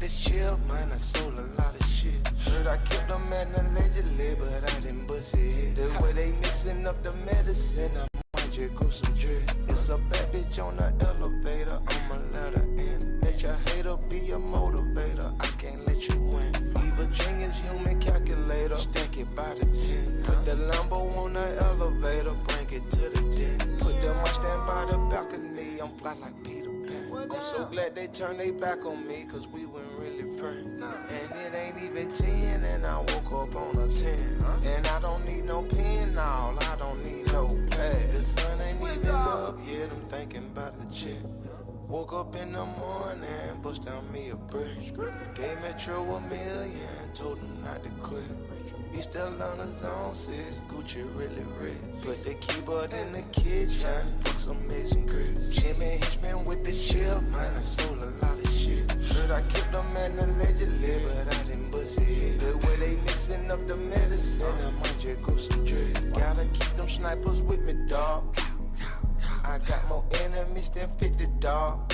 the ship, man, I sold a lot of shit. Heard I kept them man allegedly, but I didn't bust it. The way they mixing up the medicine, I might just go some drip. It's a bad bitch on the elevator, I'ma let her in. Let your hater be a motivator, I can't let you win. Evil genius, human calculator, stack it by the 10. Put the Lambo on the elevator, bring it to the den. Put them I stand by the balcony, I'm fly like Peter Pan. I'm so glad they turned their back on me, cause we weren't really friends. And it ain't even 10, and I woke up on a 10. And I don't need no pen, all I don't need no pad. The sun ain't even up yet, I'm thinking about the chick. Woke up in the morning, bust down me a brick. Gave Metro $1 million, told him not to quit. He still on his own 6, Gucci really rich. Put the keyboard in the kitchen, fuck some amazing grits. Jimmy Hitchman with the ship, man, I sold a lot of shit. Heard I kept them man allegedly, but I didn't bust it. The way they mixing up the medicine, I might just go some drip. Gotta keep them snipers with me, dog. I got more enemies than 50, dog.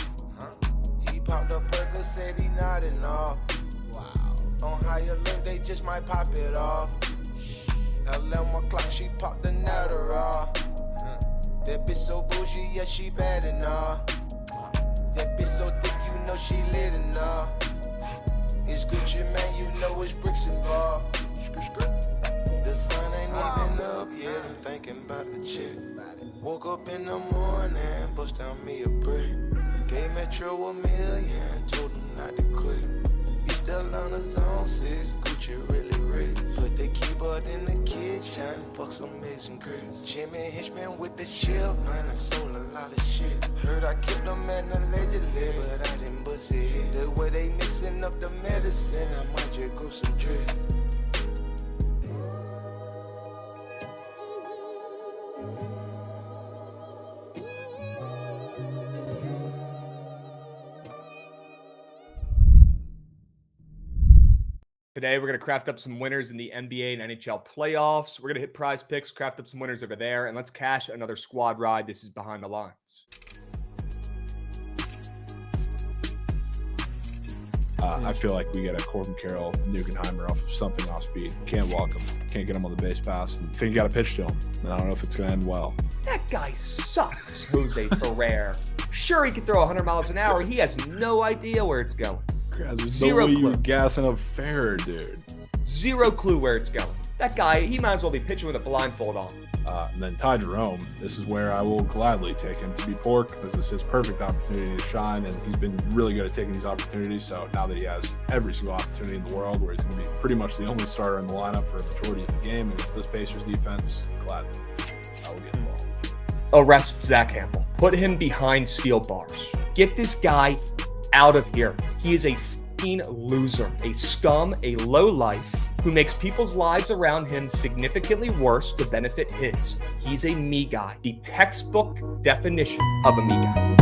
He popped a burger, said he nodding off. On higher look, they just might pop it off. 11 o'clock, she popped the nutter off. That bitch so bougie, yeah, she bad enough. That bitch so thick, you know she lit enough. It's Gucci, man, you know it's bricks involved. The sun ain't even up yet, I'm thinking about the chick. Woke up in the morning, bust down me a brick. Gave Metro $1 million, told him not to quit. He still on his own 6, Gucci really rich. Put the keyboard in the kitchen, fuck some amazing grits. Jimmy Hitchman with the ship, man, I sold a lot of shit. Heard I kept them man allegedly, but I didn't bust it. The way they mixing up the medicine, I might just go some drip. Today, we're going to craft up some winners in the NBA and NHL Playoffs. We're going to hit PrizePicks, craft up some winners over there, and let's cash another squad ride. This is Behind the Lines. I feel like we got a Corbin Carroll, Nugenheimer off of something off speed. Can't walk him. Can't get him on the base pass. I think you got to pitch to him. And I don't know if it's going to end well. That guy sucks, Jose Ferrer. Sure, he can throw 100 miles an hour. He has no idea where it's going. There's Zero no way clue. you gassing up Ferrer, dude. Zero clue where it's going. That guy, he might as well be pitching with a blindfold on. And then Ty Jerome, this is where I will gladly take him to be pork. This is his perfect opportunity to shine, and he's been really good at taking these opportunities. So now that he has every single opportunity in the world where he's going to be pretty much the only starter in the lineup for a majority of the game against this Pacers defense, gladly, I will get involved. Arrest Zach Campbell. Put him behind steel bars. Get this guy out of here. He is a f***ing loser, a scum, a lowlife who makes people's lives around him significantly worse to benefit his. He's a me guy, the textbook definition of a me guy.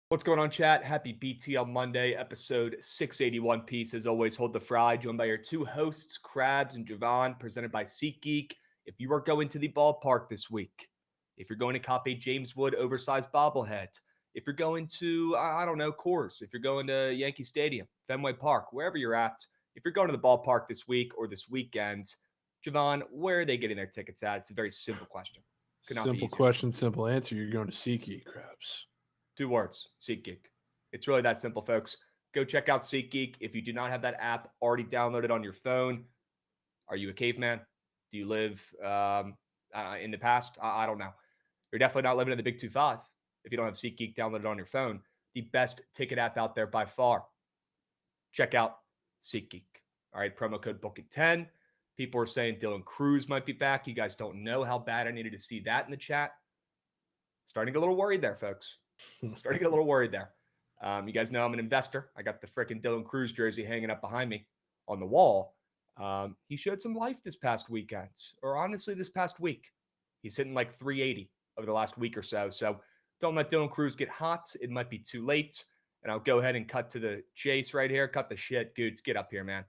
What's going on, chat? Happy BTL Monday, episode 681 piece. As always, hold the fry, joined by your two hosts, Krabs and Jovan, presented by SeatGeek. If you are going to the ballpark this week, if you're going to cop a James Wood oversized bobblehead, if you're going to, I don't know, Coors, if you're going to Yankee Stadium, Fenway Park, wherever you're at, if you're going to the ballpark this week or this weekend, Jovan, where are they getting their tickets at? It's a very simple question. Simple question, simple answer. You're going to SeatGeek, Krabs. 2 words, SeatGeek. It's really that simple, folks. Go check out SeatGeek. If you do not have that app already downloaded on your phone, are you a caveman? Do you live in the past? I don't know. You're definitely not living in the Big 2-5 if you don't have SeatGeek downloaded on your phone. The best ticket app out there by far. Check out SeatGeek. All right, promo code Bookit10. People are saying Dylan Cruz might be back. You guys don't know how bad I needed to see that in the chat. Starting to get a little worried there, folks. Starting to get a little worried there. You guys know I'm an investor. I got the freaking Dylan Cruz jersey hanging up behind me on the wall. He showed some life this past weekend, or honestly this past week. He's hitting like 380 over the last week or so. So don't let Dylan Cruz get hot. It might be too late. And I'll go ahead and cut to the chase right here. Cut the shit. Goods, get up here, man.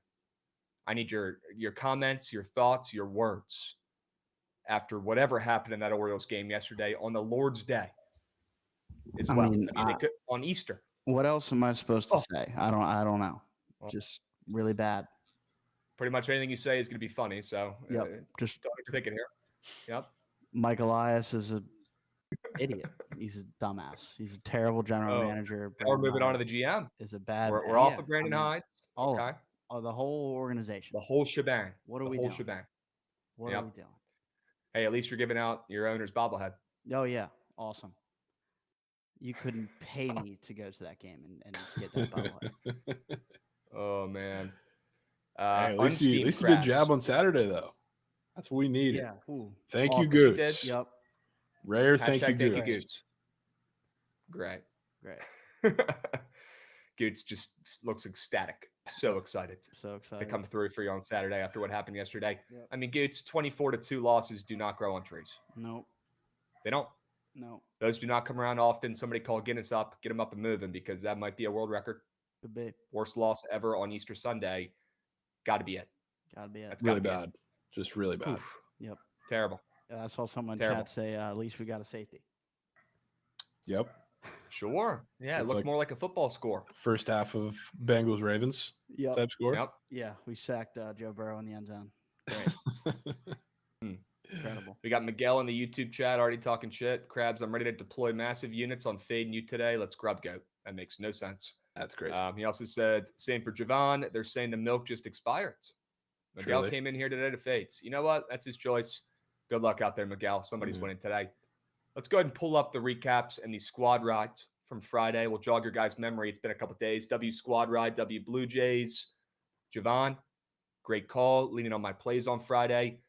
I need your comments, your thoughts, your words after whatever happened in that Orioles game yesterday on the Lord's Day. as I well. mean, they could on Easter. What else am I supposed to Oh. say? I don't know. Well, Just really bad. pretty much anything you say is going to be funny. So Yep. Just don't overthink it here. Yep. Mike Elias is an idiot. He's a dumbass. He's a terrible general manager. Now we're moving on to the GM. Is a bad. We're off of Brandon Hyde. All okay. the whole organization. The whole shebang. What are we doing? What are we doing? Hey, at least you're giving out your owner's bobblehead. Oh yeah, awesome. You couldn't pay me to go to that game and get that bobblehead. Oh man. Hey, at least you did jab on Saturday though. That's what we needed. Yeah. Ooh. Thank you, Goots. Yep. Rare. Thank you, Goots. Great. Goots just looks ecstatic. So excited. To come through for you on Saturday after what happened yesterday. Yep. I mean, Goots, 24-2 losses do not grow on trees. Nope. They don't. No. Those do not come around often. Somebody call Guinness up, get them up and moving, because that might be a world record. Could be. Worst loss ever on Easter Sunday. Got to be it. Got to be it. That's really bad. Just really bad. Oof. Yep. Terrible. I saw someone in chat say, at least we got a safety. Yep. Sure. Yeah, it looked more like a football score. First half of Bengals Ravens type score. Yep. Yeah, we sacked Joe Burrow in the end zone. Great. Incredible. We got Miguel in the YouTube chat already talking shit. Krabs, I'm ready to deploy massive units on fading you today. Let's grub goat. That makes no sense. That's crazy. He also said, same for Jovan. They're saying the milk just expired. Miguel came in here today to fades. You know what? That's his choice. Good luck out there, Miguel. Somebody's winning today. Let's go ahead and pull up the recaps and the squad rides from Friday. We'll jog your guys' memory. It's been a couple days. W squad ride, W Blue Jays. Jovan, great call. Leaning on my plays on Friday.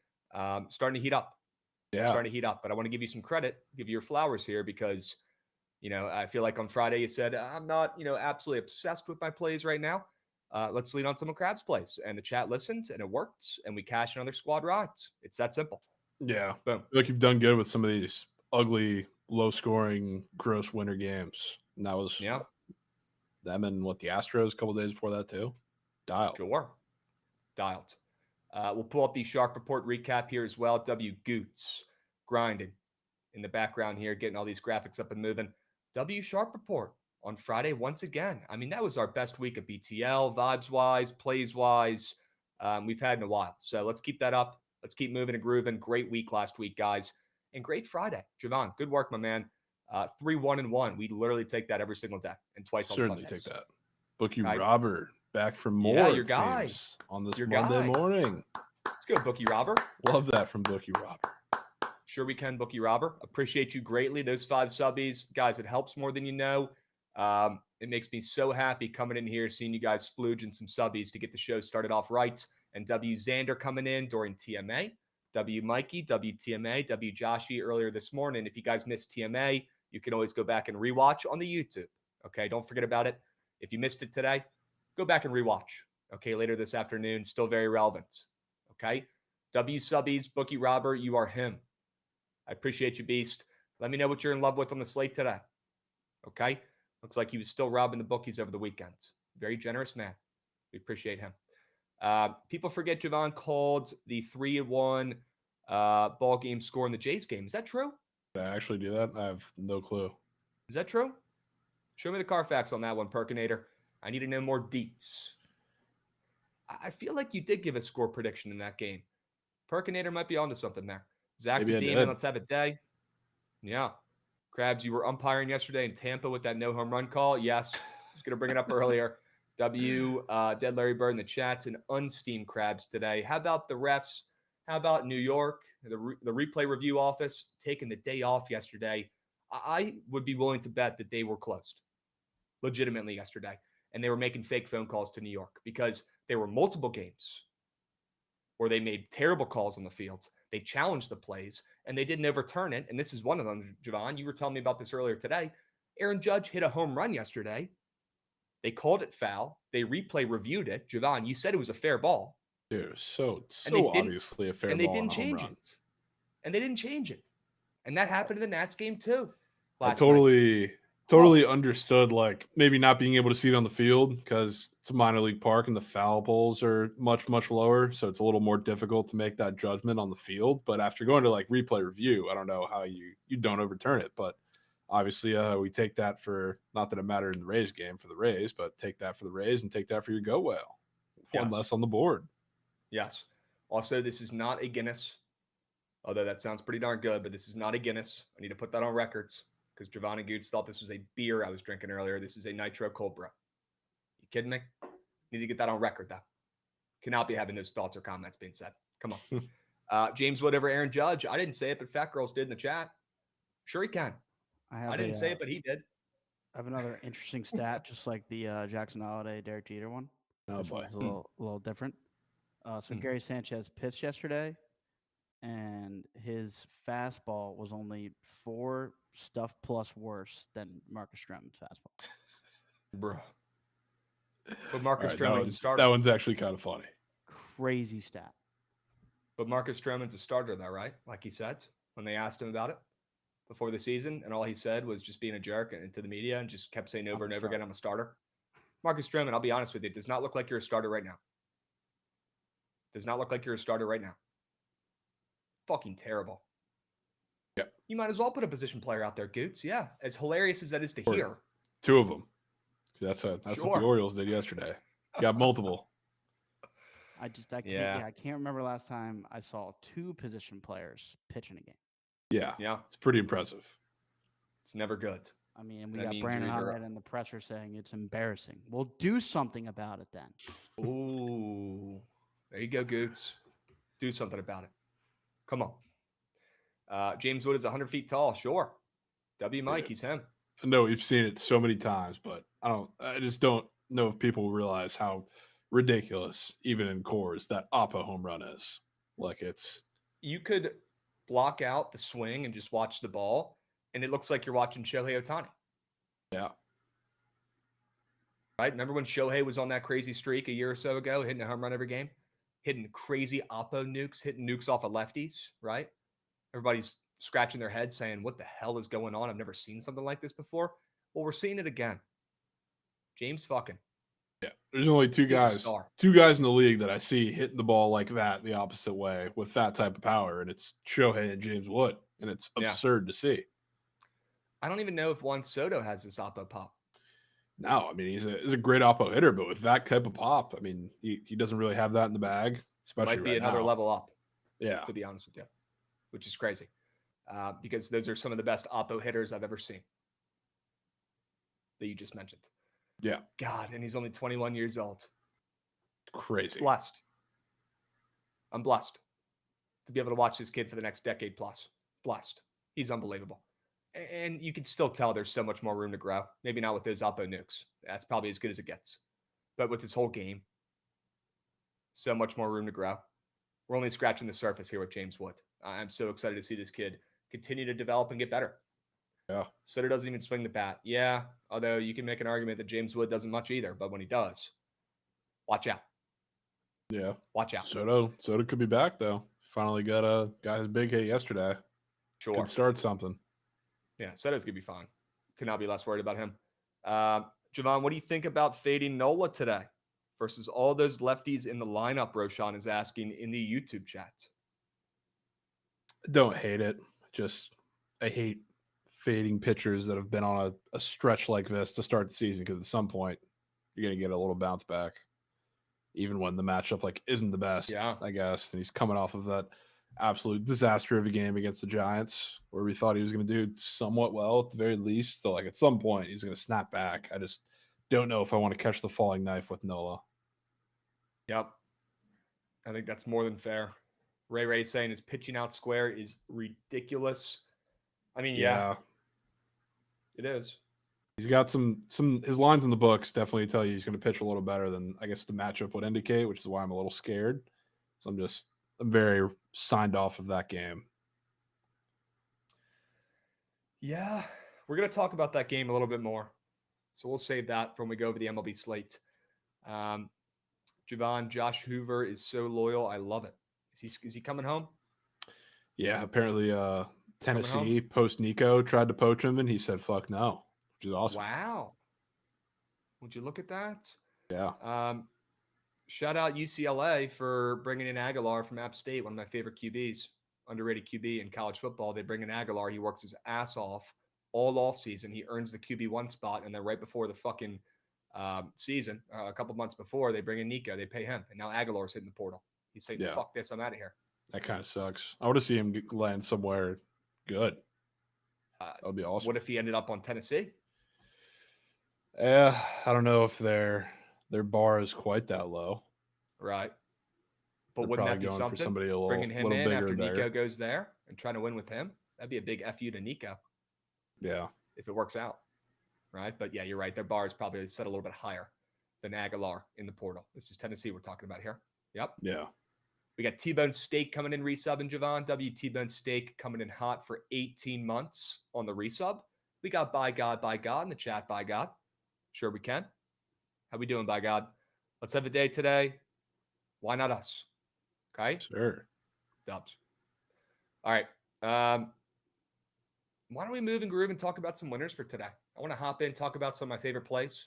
Starting to heat up. Yeah. Starting to heat up. But I want to give you some credit, give you your flowers here, because, I feel like on Friday you said, I'm not, absolutely obsessed with my plays right now. Let's lean on some of Krabs' plays. And the chat listened, and it worked, and we cashed another squad rides. It's that simple. Yeah. Boom. I feel like you've done good with some of these ugly, low-scoring, gross winter games. And that was them and the Astros a couple days before that too. Dialed. Sure. Dialed. We'll pull up the Shark Report recap here as well. W Goots grinding in the background here, getting all these graphics up and moving. W Shark Report on Friday once again. I mean, that was our best week of BTL, vibes-wise, plays-wise, we've had in a while. So let's keep that up. Let's keep moving and grooving. Great week last week, guys. And great Friday. Jovan, good work, my man. 3-1-1. We literally take that every single day and twice on Sundays. Certainly take that. Bookie Robert back from more. Yeah, your guy. On this Monday morning. Let's go, Bookie Robber. Love that from Bookie Robber. Sure we can, Bookie Robber. Appreciate you greatly. Those 5 subbies. Guys, it helps more than you know. It makes me so happy coming in here, seeing you guys splooging some subbies to get the show started off right. And W Xander coming in during TMA. W Mikey, W TMA, W Joshy earlier this morning. If you guys missed TMA, you can always go back and rewatch on the YouTube. Okay, don't forget about it. If you missed it today, go back and rewatch. Okay, later this afternoon, still very relevant. Okay, W subbies, Bookie Robber, you are him. I appreciate you, Beast. Let me know what you're in love with on the slate today. Okay, looks like he was still robbing the bookies over the weekend. Very generous man. We appreciate him. People forget Jovan called the 3-1 ball game score in the Jays game. Is that true? Did I actually do that? I have no clue. Is that true? Show me the Carfax on that one, Perkinator. I need to know more deets. I feel like you did give a score prediction in that game. Perkinator might be onto something there. Zach the Demon, let's have a day. Yeah. Krabs, you were umpiring yesterday in Tampa with that no home run call. Yes. I was going to bring it up earlier. W, Dead Larry Bird in the chats, and unsteamed Krabs today. How about the refs? How about New York, the replay review office taking the day off yesterday? I would be willing to bet that they were closed legitimately yesterday, and they were making fake phone calls to New York because there were multiple games where they made terrible calls on the fields. They challenged the plays, and they didn't overturn it. And this is one of them, Jovan. You were telling me about this earlier today. Aaron Judge hit a home run yesterday. They called it foul. They replay reviewed it. Jovan, you said it was a fair ball. Dude, so obviously a fair ball. And they didn't change it. And they didn't change it. And that happened in the Nats game too. I totally understood, like, maybe not being able to see it on the field because it's a minor league park and the foul poles are much, much lower. So it's a little more difficult to make that judgment on the field. But after going to like replay review, I don't know how you don't overturn it. But obviously, we take that for, not that it mattered in the Rays game for the Rays, but take that for the Rays and take that for your go whale. One Yes. less on the board. Yes. Also, this is not a Guinness, although that sounds pretty darn good, but this is not a Guinness. I need to put that on records because Jovan and Goots thought this was a beer I was drinking earlier. This is a Nitro Cold Brew. You kidding me? Need to get that on record, though. Cannot be having those thoughts or comments being said. Come on. James Wood over Aaron Judge. I didn't say it, but Fat Girls did in the chat. Sure he can. I didn't say it, but he did. I have another interesting stat, just like the Jackson Holiday, Derek Jeter one. Oh, This boy. one's a little different. So Gary Sanchez pitched yesterday, and his fastball was only 4 stuff plus worse than Marcus Stroman's fastball. Bro. But Marcus All right, Stroman's a starter. that one's actually kind of funny. Crazy stat. But Marcus Stroman's a starter, though, right? Like he said when they asked him about it before the season, and all he said was just being a jerk and to the media and just kept saying over and over again, I'm a starter. Marcus Stroman, I'll be honest with you, does not look like you're a starter right now. Does not look like you're a starter right now. Fucking terrible. Yep. You might as well put a position player out there, Goots. Yeah. As hilarious as that is to hear. 2 of them. That's what the Sure. Orioles did yesterday. Got multiple. I can't remember last time I saw 2 position players pitch in a game. Yeah. It's pretty impressive. It's never good. I mean, we That got means Brandon you're either- Hyde in the presser saying it's embarrassing. Well, do something about it then. Ooh. There you go, Goots. Do something about it. Come on. James Wood is 100 feet tall. Sure. W. Mike, he's him. I know we've seen it so many times, but I just don't know if people realize how ridiculous, even in cores, that Oppo home run is. Like, it's... You could block out the swing and just watch the ball, and it looks like you're watching Shohei Ohtani. Yeah. Right? Remember when Shohei was on that crazy streak a year or so ago, hitting a home run every game? Hitting crazy Oppo nukes, hitting nukes off of lefties, right? Everybody's scratching their head saying, what the hell is going on? I've never seen something like this before. Well, we're seeing it again. James fucking. Yeah. There's only two guys in the league that I see hitting the ball like that the opposite way with that type of power, and it's Shohei and James Wood, and it's absurd to see. I don't even know if Juan Soto has this Oppo pop. No, I mean, he's a great Oppo hitter, but with that type of pop, I mean, he doesn't really have that in the bag, especially Might be right another now. level up. Yeah. To be honest with you, which is crazy because those are some of the best Oppo hitters I've ever seen that you just mentioned. Yeah. God, and he's only 21 years old. Crazy. Blessed. I'm blessed to be able to watch this kid for the next decade plus. Blessed. He's unbelievable. And you can still tell there's so much more room to grow. Maybe not with those Oppo nukes. That's probably as good as it gets. But with this whole game, so much more room to grow. We're only scratching the surface here with James Wood. I'm so excited to see this kid continue to develop and get better. Yeah. Sutter doesn't even swing the bat. Yeah, although you can make an argument that James Wood doesn't much either. But when he does, watch out. Yeah. Watch out. Soto could be back, though. Finally got his big hit yesterday. Sure. Could start something. Yeah, Soto's going to be fine. Could not be less worried about him. Jovan, what do you think about fading Nola today versus all those lefties in the lineup? Roshan is asking in the YouTube chat. Don't hate it. I hate fading pitchers that have been on a stretch like this to start the season, because at some point you're going to get a little bounce back, even when the matchup isn't the best, I guess. And he's coming off of that absolute disaster of a game against the Giants where we thought he was going to do somewhat well at the very least. So at some point he's going to snap back. I just don't know if I want to catch the falling knife with Nola. Yep. I think that's more than fair. Ray saying his pitching out square is ridiculous. I mean, yeah. It is. He's got his lines in the books definitely tell you he's going to pitch a little better than I guess the matchup would indicate, which is why I'm a little scared. So I'm very signed off of that game. Yeah, we're going to talk about that game a little bit more. So we'll save that for when we go over the MLB slate. Jovan, Josh Hoover is so loyal. I love it. Is he coming home? Yeah, apparently Tennessee post Nico tried to poach him and he said fuck no, which is awesome. Wow. Would you look at that? Yeah. Shout out UCLA for bringing in Aguilar from App State, one of my favorite QBs, underrated QB in college football. They bring in Aguilar. He works his ass off all off season. He earns the QB1 spot, and then right before the fucking season, a couple months before, they bring in Nico. They pay him, and now Aguilar's hitting the portal. He's saying, Yeah. "Fuck this, I'm out of here." That kind of sucks. I want to see him land somewhere good. That would be awesome. What if he ended up on Tennessee? I don't know if their bar is quite that low. Right. But They're wouldn't that probably be going something? for somebody a Bringing him little in bigger after there. Nico goes there and trying to win with him? That'd be a big FU to Nico. Yeah. If it works out. Right. But yeah, you're right. Their bar is probably set a little bit higher than Aguilar in the portal. This is Tennessee we're talking about here. Yep. Yeah. We got T-Bone Steak coming in resub and Jovan. T-Bone Steak coming in hot for 18 months on the resub. We got by God in the chat, by God. Sure we can. How we doing, by God? Let's have a day today. Why not us? Okay? Sure. Dubs. All right. Why don't we move and groove and talk about some winners for today? I want to hop in, talk about some of my favorite plays.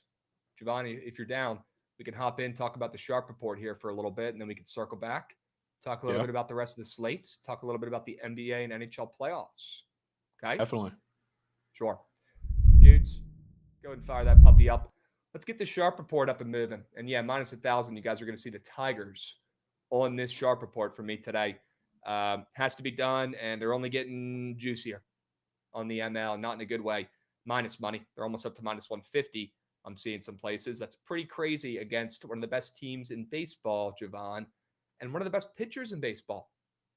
Giovanni, if you're down, we can hop in, talk about the Sharp Report here for a little bit, and then we can circle back, talk a little bit about the rest of the slates, talk a little bit about the NBA and NHL playoffs. Okay? Definitely. Sure. Dudes, go ahead and fire that puppy up. Let's get the Sharp Report up and moving. And yeah, minus 1,000, you guys are going to see the Tigers on this Sharp Report for me today. Has to be done, and they're only getting juicier on the ML, not in a good way. Minus money. They're almost up to minus 150. I'm seeing some places. That's pretty crazy against one of the best teams in baseball, Jovan, and one of the best pitchers in baseball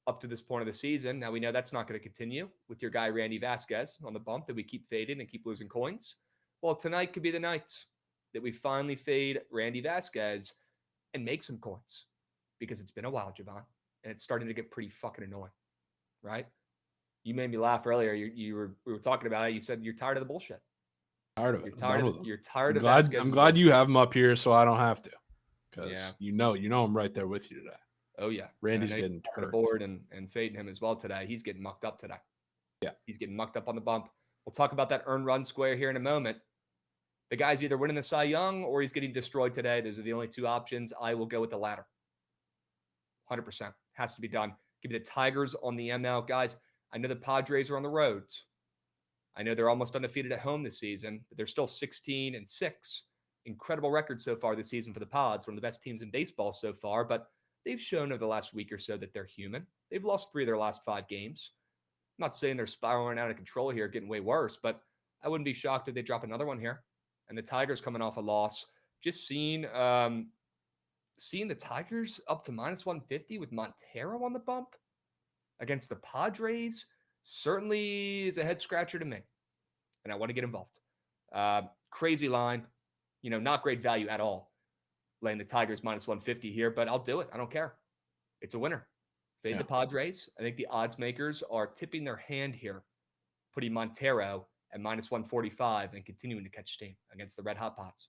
up to this point of the season. Now, we know that's not going to continue with your guy, Randy Vasquez, on the bump that we keep fading and keep losing coins. Well, tonight could be the night that we finally fade Randy Vasquez and make some coins, because it's been a while, Jovan, and it's starting to get pretty fucking annoying, right? You made me laugh earlier. We were talking about it. You said you're tired of the bullshit. Tired of it. You're tired of Vasquez. I'm glad you have him up here so I don't have to. Because you know I'm right there with you today. Oh, yeah. Randy's getting hurt. Board and fading him as well today. He's getting mucked up today. Yeah. He's getting mucked up on the bump. We'll talk about that earned run square here in a moment. The guy's either winning the Cy Young or he's getting destroyed today. Those are the only two options. I will go with the latter. 100%. Has to be done. Give me the Tigers on the ML. Guys, I know the Padres are on the road. I know they're almost undefeated at home this season, but they're still 16-6. Incredible record so far this season for the Pods. One of the best teams in baseball so far, but they've shown over the last week or so that they're human. They've lost 3 of their last 5 games. I'm not saying they're spiraling out of control here, getting way worse, but I wouldn't be shocked if they drop another one here. And the Tigers coming off a loss. Just seeing the Tigers up to minus 150 with Montero on the bump against the Padres certainly is a head scratcher to me. And I want to get involved. Crazy line, not great value at all. Laying the Tigers minus 150 here, but I'll do it. I don't care. It's a winner. Fade the Padres. I think the odds makers are tipping their hand here, putting Montero at minus 145 and continuing to catch steam against the Red Hot Pots.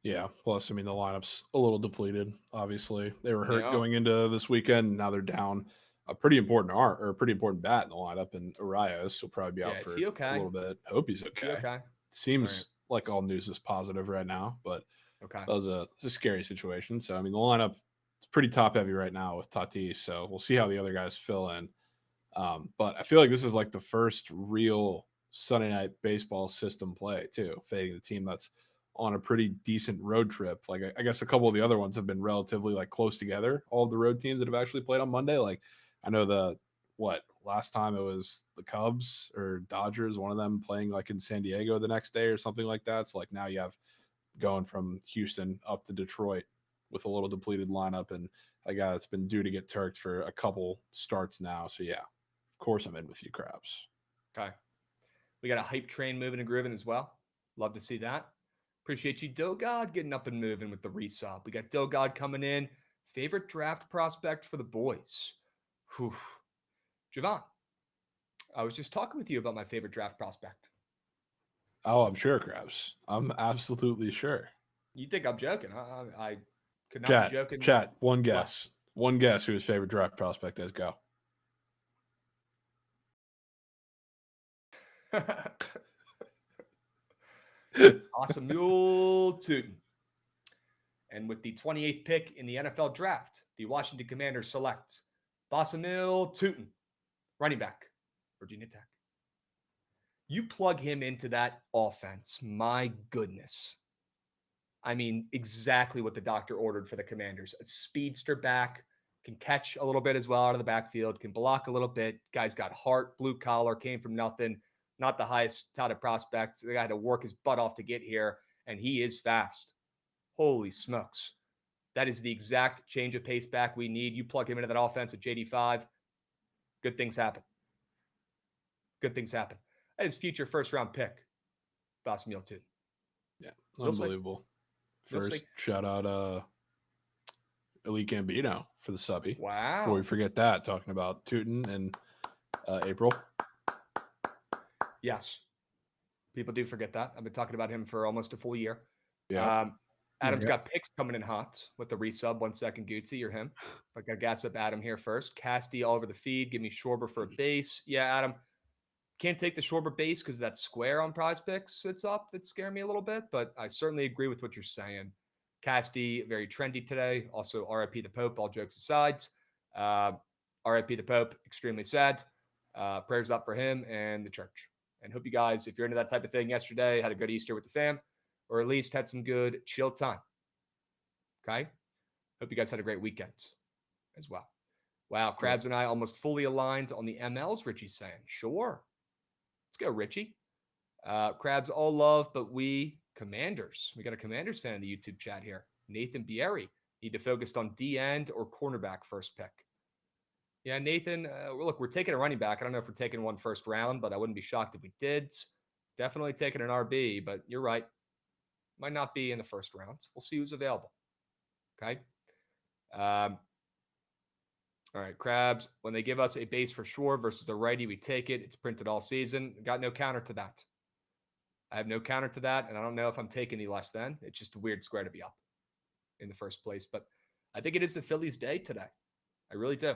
Yeah. Plus, the lineup's a little depleted. Obviously, they were hurt going into this weekend. Now they're down a pretty important bat in the lineup, and Arias will probably be out for a little bit. I hope he's okay. Seems like all news is positive right now, but that was a scary situation. So, the lineup is pretty top heavy right now with Tatis. So we'll see how the other guys fill in. But I feel like this is like the first real Sunday night baseball system play too, fading the team that's on a pretty decent road trip. Like I guess a couple of the other ones have been relatively like close together. All of the road teams that have actually played on Monday. Like I know last time it was the Cubs or Dodgers, one of them playing like in San Diego the next day or something like that. So like now you have going from Houston up to Detroit with a little depleted lineup, and a guy that's been due to get turked for a couple starts now. So yeah, of course I'm in with you, Krabs. Okay. We got a hype train moving and grooving as well. Love to see that. Appreciate you, Dogod, getting up and moving with the resub. We got Dogod coming in. Favorite draft prospect for the boys. Whew. Jovan, I was just talking with you about my favorite draft prospect. Oh, I'm sure, Krabs. I'm absolutely sure. You think I'm joking? I could not be joking. Chat, one guess. What? One guess who his favorite draft prospect is. Go. Awesome Mule Tootin. And with the 28th pick in the NFL draft, the Washington Commanders select Bosamil Tootin, running back, Virginia Tech. You plug him into that offense, my goodness. I mean, exactly what the doctor ordered for the Commanders. A speedster back, can catch a little bit as well out of the backfield, can block a little bit. Guy's got heart, blue collar, came from nothing, not the highest touted prospect. The guy had to work his butt off to get here, and he is fast. Holy smokes. That is the exact change of pace back we need. You plug him into that offense with JD5, good things happen. Good things happen. That is future first-round pick, Boss Meal too. Yeah, We'll see. unbelievable. We'll First, see. shout out Elite Gambino for the subby. Wow. Before we forget that, talking about Tootin and April. Yes. People do forget that. I've been talking about him for almost a full year. Yeah. Adam's got picks coming in hot with the resub. 1 second, Gucci, or him. I got to gas up Adam here first. Casty all over the feed. Give me Schwarber for a base. Yeah, Adam. Can't take the Schwarber base because that square on PrizePicks it's up. That's scaring me a little bit, but I certainly agree with what you're saying. Casty, very trendy today. Also, RIP the Pope, all jokes aside. RIP the Pope, extremely sad. Prayers up for him and the church. And hope you guys, if you're into that type of thing yesterday, had a good Easter with the fam, or at least had some good chill time. Okay? Hope you guys had a great weekend as well. Wow, Krabs and I almost fully aligned on the MLs, Richie's saying. Sure. Let's go, Richie. Krabs all love, but we Commanders. We got a Commanders fan in the YouTube chat here. Nathan Bieri. Need to focus on D end or cornerback first pick. Yeah, Nathan, look, we're taking a running back. I don't know if we're taking one first round, but I wouldn't be shocked if we did. Definitely taking an RB, but you're right. Might not be in the first round. We'll see who's available. Okay. All right, Krabs. When they give us a base for sure versus a righty, we take it. It's printed all season. Got no counter to that. I have no counter to that, and I don't know if I'm taking the less than. It's just a weird square to be up in the first place. But I think it is the Phillies' day today. I really do.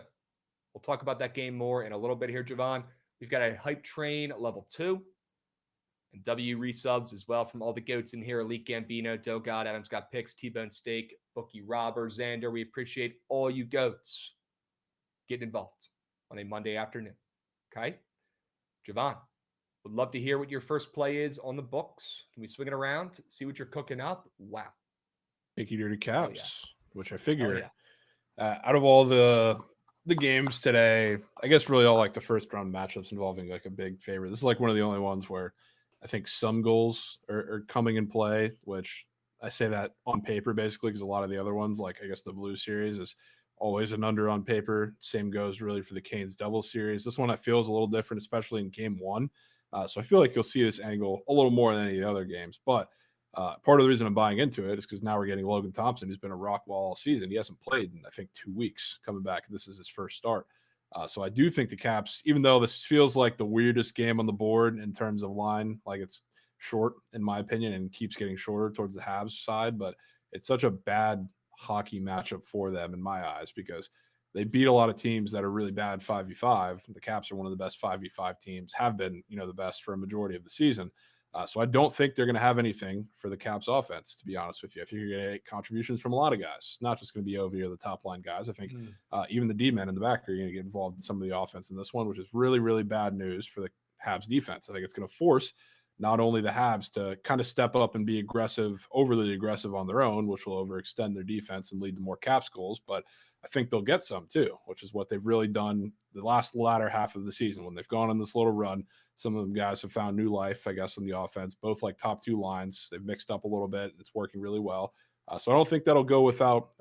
We'll talk about that game more in a little bit here, Jovan. We've got a hype train level 2 and W resubs as well from all the goats in here. Elite Gambino, Doe God, Adam's got picks, T-Bone Steak, Bookie Robber, Xander. We appreciate all you goats getting involved on a Monday afternoon. Okay? Jovan, would love to hear what your first play is on the books. Can we swing it around? See what you're cooking up? Wow. Picky Dirty Caps, which I figure Yeah. out of all the games today, I guess really all like the first round matchups involving like a big favorite. This is like one of the only ones where I think some goals are coming in play, which I say that on paper basically because a lot of the other ones, like I guess the Blue Series is always an under on paper. Same goes really for the Canes double series. This one I feel is a little different, especially in game 1. So I feel like you'll see this angle a little more than any of the other games. But part of the reason I'm buying into it is because now we're getting Logan Thompson, who's been a rock wall all season. He hasn't played in, I think, 2 weeks coming back. This is his first start. So I do think the Caps, even though this feels like the weirdest game on the board in terms of line, like it's short, in my opinion, and keeps getting shorter towards the Habs side, but it's such a bad hockey matchup for them in my eyes because they beat a lot of teams that are really bad 5v5. The Caps are one of the best 5v5 teams, have been, the best for a majority of the season. So I don't think they're going to have anything for the Caps offense, to be honest with you. I think you're going to get contributions from a lot of guys, not just going to be over here, the top line guys. I think even the D-men in the back are going to get involved in some of the offense in this one, which is really, really bad news for the Habs defense. I think it's going to force not only the Habs to kind of step up and be aggressive, overly aggressive on their own, which will overextend their defense and lead to more Caps goals, but I think they'll get some too, which is what they've really done the latter half of the season when they've gone on this little run. Some of them guys have found new life, I guess, in the offense, both like top 2 lines. They've mixed up a little bit. It's working really well. So I don't think that'll go I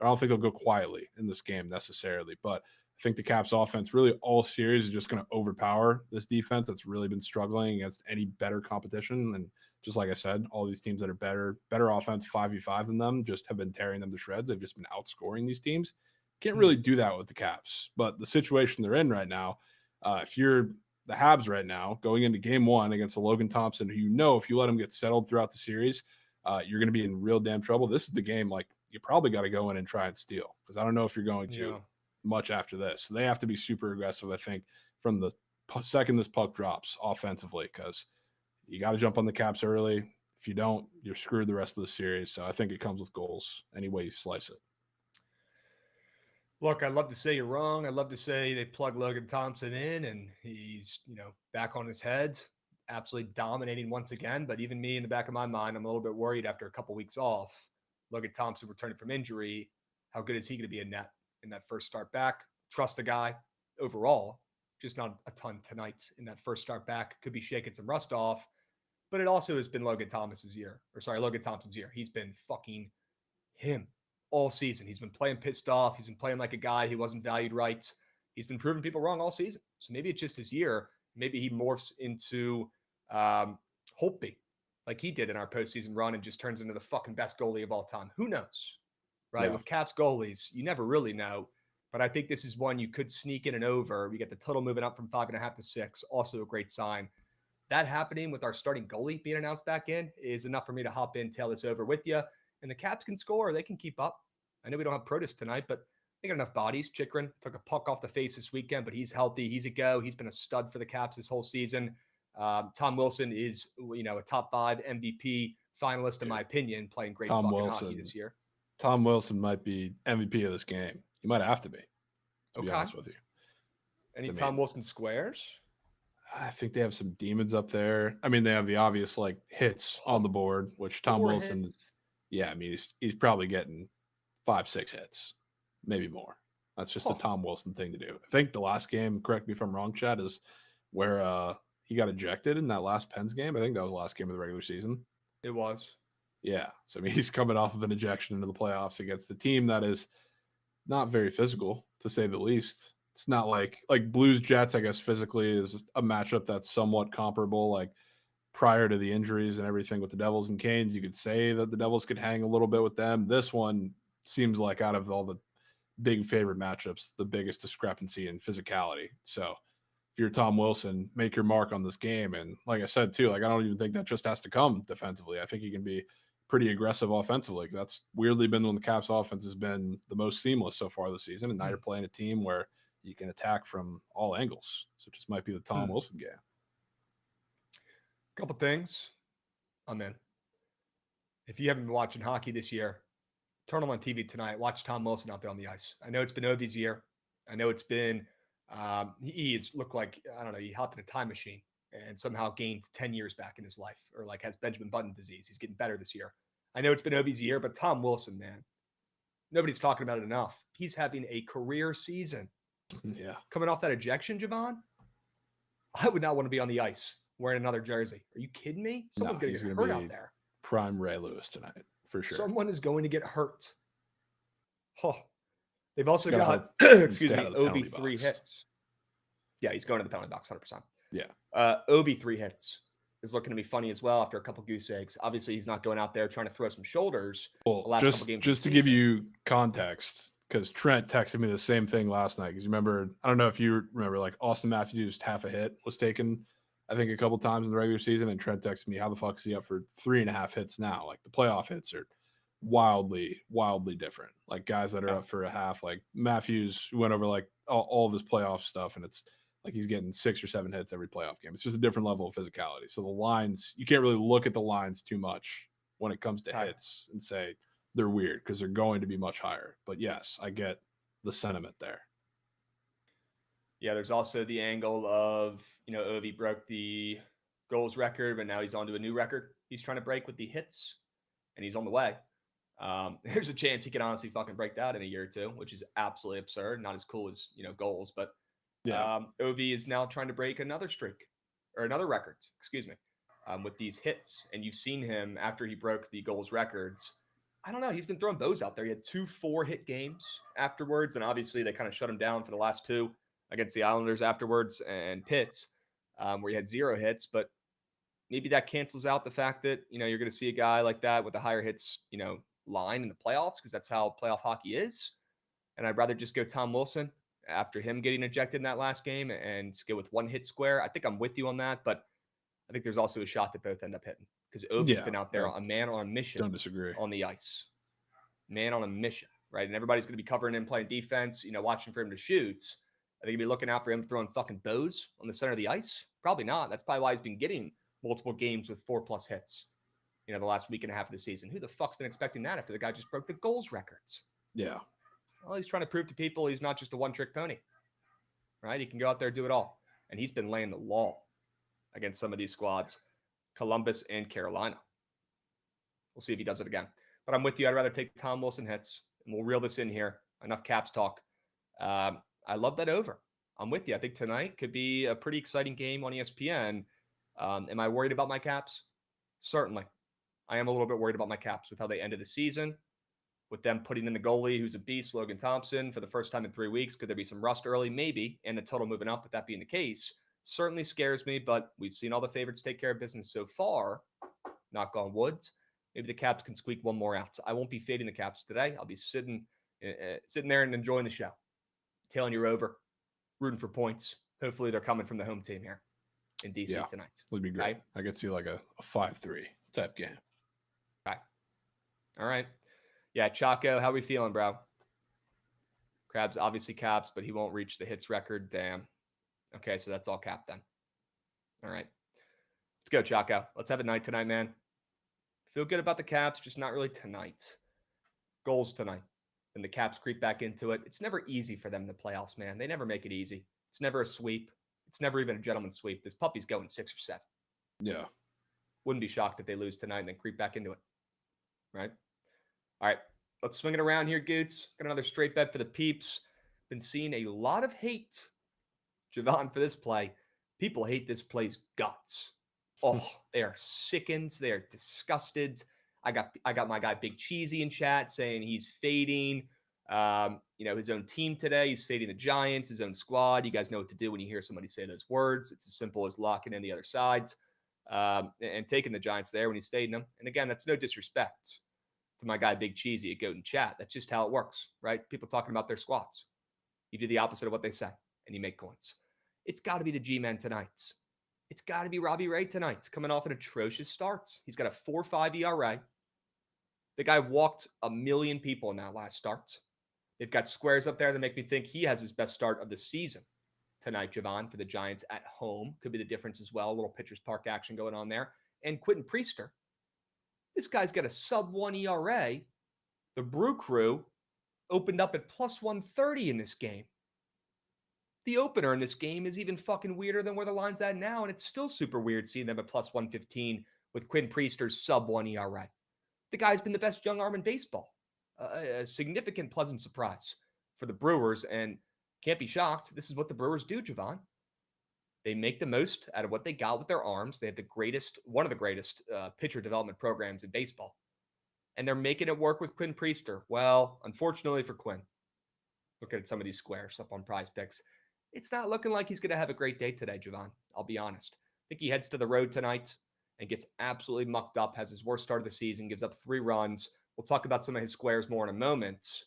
don't think they'll go quietly in this game necessarily, but I think the Caps offense really all series is just going to overpower this defense that's really been struggling against any better competition. And just like I said, all these teams that are better offense 5v5 than them just have been tearing them to shreds. They've just been outscoring these teams. Can't really do that with the Caps, but the situation they're in right now, if you're the Habs right now going into game 1 against a Logan Thompson, who if you let him get settled throughout the series, you're going to be in real damn trouble. This is the game like you probably got to go in and try and steal because I don't know if you're going to much after this. So they have to be super aggressive, I think, from the second this puck drops offensively because you got to jump on the Caps early. If you don't, you're screwed the rest of the series. So I think it comes with goals any way you slice it. Look, I'd love to say you're wrong. I'd love to say they plug Logan Thompson in and he's, back on his head. absolutely dominating once again. But even me, in the back of my mind, I'm a little bit worried after a couple weeks off. Logan Thompson returning from injury. How good is he going to be in that first start back? Trust the guy overall, just not a ton tonight in that first start back. Could be shaking some rust off. But it also has been Logan Thompson's year. He's been fucking him all season. He's been playing pissed off. He's been playing like a guy he wasn't valued right. He's been proving people wrong all season. So maybe it's just his year. Maybe he morphs into Holtby like he did in our postseason run and just turns into the fucking best goalie of all time. Who knows? Right? Yeah. With Caps goalies, you never really know. But I think this is one you could sneak in and over. We get the total moving up from 5.5 to 6. Also a great sign. That happening with our starting goalie being announced back in is enough for me to hop in, tail this over with you. And the Caps can score. They can keep up. I know we don't have Protus tonight, but they got enough bodies. Chikrin took a puck off the face this weekend, but he's healthy. He's a go. He's been a stud for the Caps this whole season. Tom Wilson is, a top 5 MVP finalist, in my opinion, playing great hockey this year. Tom Wilson might be MVP of this game. He might have to be honest with you. Any Tom Wilson squares? I think they have some demons up there. I mean, they have the obvious hits on the board, which Tom Wilson is. Yeah, I mean, he's probably getting 5-6 hits, maybe more. That's just a Tom Wilson thing to do. I think the last game, correct me if I'm wrong, Chad, is where he got ejected in that last Pens game. I think that was the last game of the regular season. It was. Yeah. So, I mean, he's coming off of an ejection into the playoffs against a team that is not very physical, to say the least. It's not like Blues Jets, I guess, physically is a matchup that's somewhat comparable. Like prior to the injuries and everything with the Devils and Canes, you could say that the Devils could hang a little bit with them. This one seems like out of all the big favorite matchups, the biggest discrepancy in physicality. So if you're Tom Wilson, make your mark on this game. And like I said, too, I don't even think that just has to come defensively. I think he can be pretty aggressive offensively. That's weirdly been when the Caps offense has been the most seamless so far this season. And now you're playing a team where you can attack from all angles. So it just might be the Tom Wilson game. Couple things. I'm in. If you haven't been watching hockey this year, turn on TV tonight. Watch Tom Wilson out there on the ice. I know it's been Ovi's year. I know it's been he's looked like, I don't know, he hopped in a time machine and somehow gained 10 years back in his life, or has Benjamin Button disease. He's getting better this year. I know it's been Ovi's year, but Tom Wilson, man, nobody's talking about it enough. He's having a career season. Yeah. Coming off that ejection, Jovan, I would not want to be on the ice wearing another jersey. Are you kidding me? Someone's going to get hurt out there. Prime Ray Lewis tonight, for sure. Someone is going to get hurt. Oh, they've also got, Ovi 3 hits. Yeah, he's going to the penalty box, 100%. Yeah. Ovi 3 hits is looking to be funny as well after a couple goose eggs. Obviously, he's not going out there trying to throw some shoulders. Well, the last couple games just to give you context, because Trent texted me the same thing last night. Because you remember, I don't know if you remember, Austin Matthews half a hit was taken, I think, a couple times in the regular season, and Trent texted me, how the fuck is he up for 3.5 hits now? The playoff hits are wildly different. Guys that are up for a half, Matthews went over all of his playoff stuff, and it's he's getting 6 or 7 hits every playoff game. It's just a different level of physicality. So the lines, you can't really look at the lines too much when it comes to hits and say they're weird, because they're going to be much higher. But yes, I get the sentiment there. Yeah, there's also the angle of, Ovi broke the goals record, but now he's on to a new record he's trying to break with the hits, and he's on the way. There's a chance he can honestly fucking break that in a year or two, which is absolutely absurd. Not as cool as, goals, but yeah. Ovi is now trying to break another record, with these hits. And you've seen him after he broke the goals records. I don't know. He's been throwing bows out there. He had 2 4-hit games afterwards. And obviously they kind of shut him down for the last 2 against the Islanders afterwards and Pitts, where he had 0 hits. But maybe that cancels out the fact that, you're going to see a guy like that with a higher hits, line in the playoffs, because that's how playoff hockey is. And I'd rather just go Tom Wilson after him getting ejected in that last game and go with 1 hit square. I think I'm with you on that, but I think there's also a shot that both end up hitting, because Ovi's been out there, a man on a mission. Don't disagree. On the ice. Man on a mission, right? And everybody's going to be covering him, playing defense, watching for him to shoot. Are they going to be looking out for him throwing fucking bows on the center of the ice? Probably not. That's probably why he's been getting multiple games with 4+ hits, the last week and a half of the season. Who the fuck's been expecting that after the guy just broke the goals records? Yeah. Well, he's trying to prove to people he's not just a one-trick pony, right? He can go out there and do it all. And he's been laying the law. against some of these squads, Columbus and Carolina. We'll see if he does it again. But I'm with you. I'd rather take Tom Wilson hits, and we'll reel this in here. Enough Caps talk. I love that over. I'm with you. I think tonight could be a pretty exciting game on ESPN. Am I worried about my Caps? Certainly. I am a little bit worried about my Caps with how they ended the season, with them putting in the goalie who's a beast, Logan Thompson, for the first time in 3 weeks. Could there be some rust early? Maybe. And the total moving up, with that being the case, certainly scares me. But we've seen all the favorites take care of business so far. Knock on wood. Maybe the Caps can squeak one more out. I won't be fading the Caps today. I'll be sitting there and enjoying the show. Tailing you over, rooting for points. Hopefully they're coming from the home team here in DC tonight. Would be great. Right? I could see like a 5-3 type game. Okay. All right. Yeah, Chaco, how we feeling, bro? Krabs, obviously Caps, but he won't reach the hits record. Damn. Okay, so that's all Cap then. All right. Let's go, Chaco. Let's have a night tonight, man. Feel good about the Caps, just not really tonight. Goals tonight. And the Caps creep back into it. It's never easy for them in the playoffs, man. They never make it easy. It's never a sweep. It's never even a gentleman's sweep. This puppy's going 6 or 7. Yeah. Wouldn't be shocked if they lose tonight and then creep back into it. Right? All right. Let's swing it around here, Goots. Got another straight bet for the peeps. Been seeing a lot of hate, Jovan, for this play. People hate this play's guts. Oh, they are sickened. They are disgusted. I got my guy Big Cheesy in chat saying he's fading, his own team today. He's fading the Giants, his own squad. You guys know what to do when you hear somebody say those words. It's as simple as locking in the other sides and taking the Giants there when he's fading them. And again, that's no disrespect to my guy Big Cheesy at Goat in chat. That's just how it works, right? People talking about their squads. You do the opposite of what they say, and you make coins. It's got to be the G-Men tonight. It's got to be Robbie Ray tonight, coming off an atrocious start. He's got a 4.5 ERA. The guy walked 1 million people in that last start. They've got squares up there that make me think he has his best start of the season tonight, Jovan, for the Giants at home. Could be the difference as well. A little pitcher's park action going on there. And Quentin Priester. This guy's got a sub-1 ERA. The Brew Crew opened up at plus 130 in this game. The opener in this game is even fucking weirder than where the line's at now, and it's still super weird seeing them at plus 115 with Quinn Priester's sub-1 ERA. The guy's been the best young arm in baseball. A significant pleasant surprise for the Brewers, and can't be shocked. This is what the Brewers do, Jovan. They make the most out of what they got with their arms. They have one of the greatest pitcher development programs in baseball. And they're making it work with Quinn Priester. Well, unfortunately for Quinn, looking at some of these squares up on PrizePicks, it's not looking like he's going to have a great day today, Jovan. I'll be honest. I think he heads to the road tonight and gets absolutely mucked up, has his worst start of the season, gives up 3 runs. We'll talk about some of his squares more in a moment.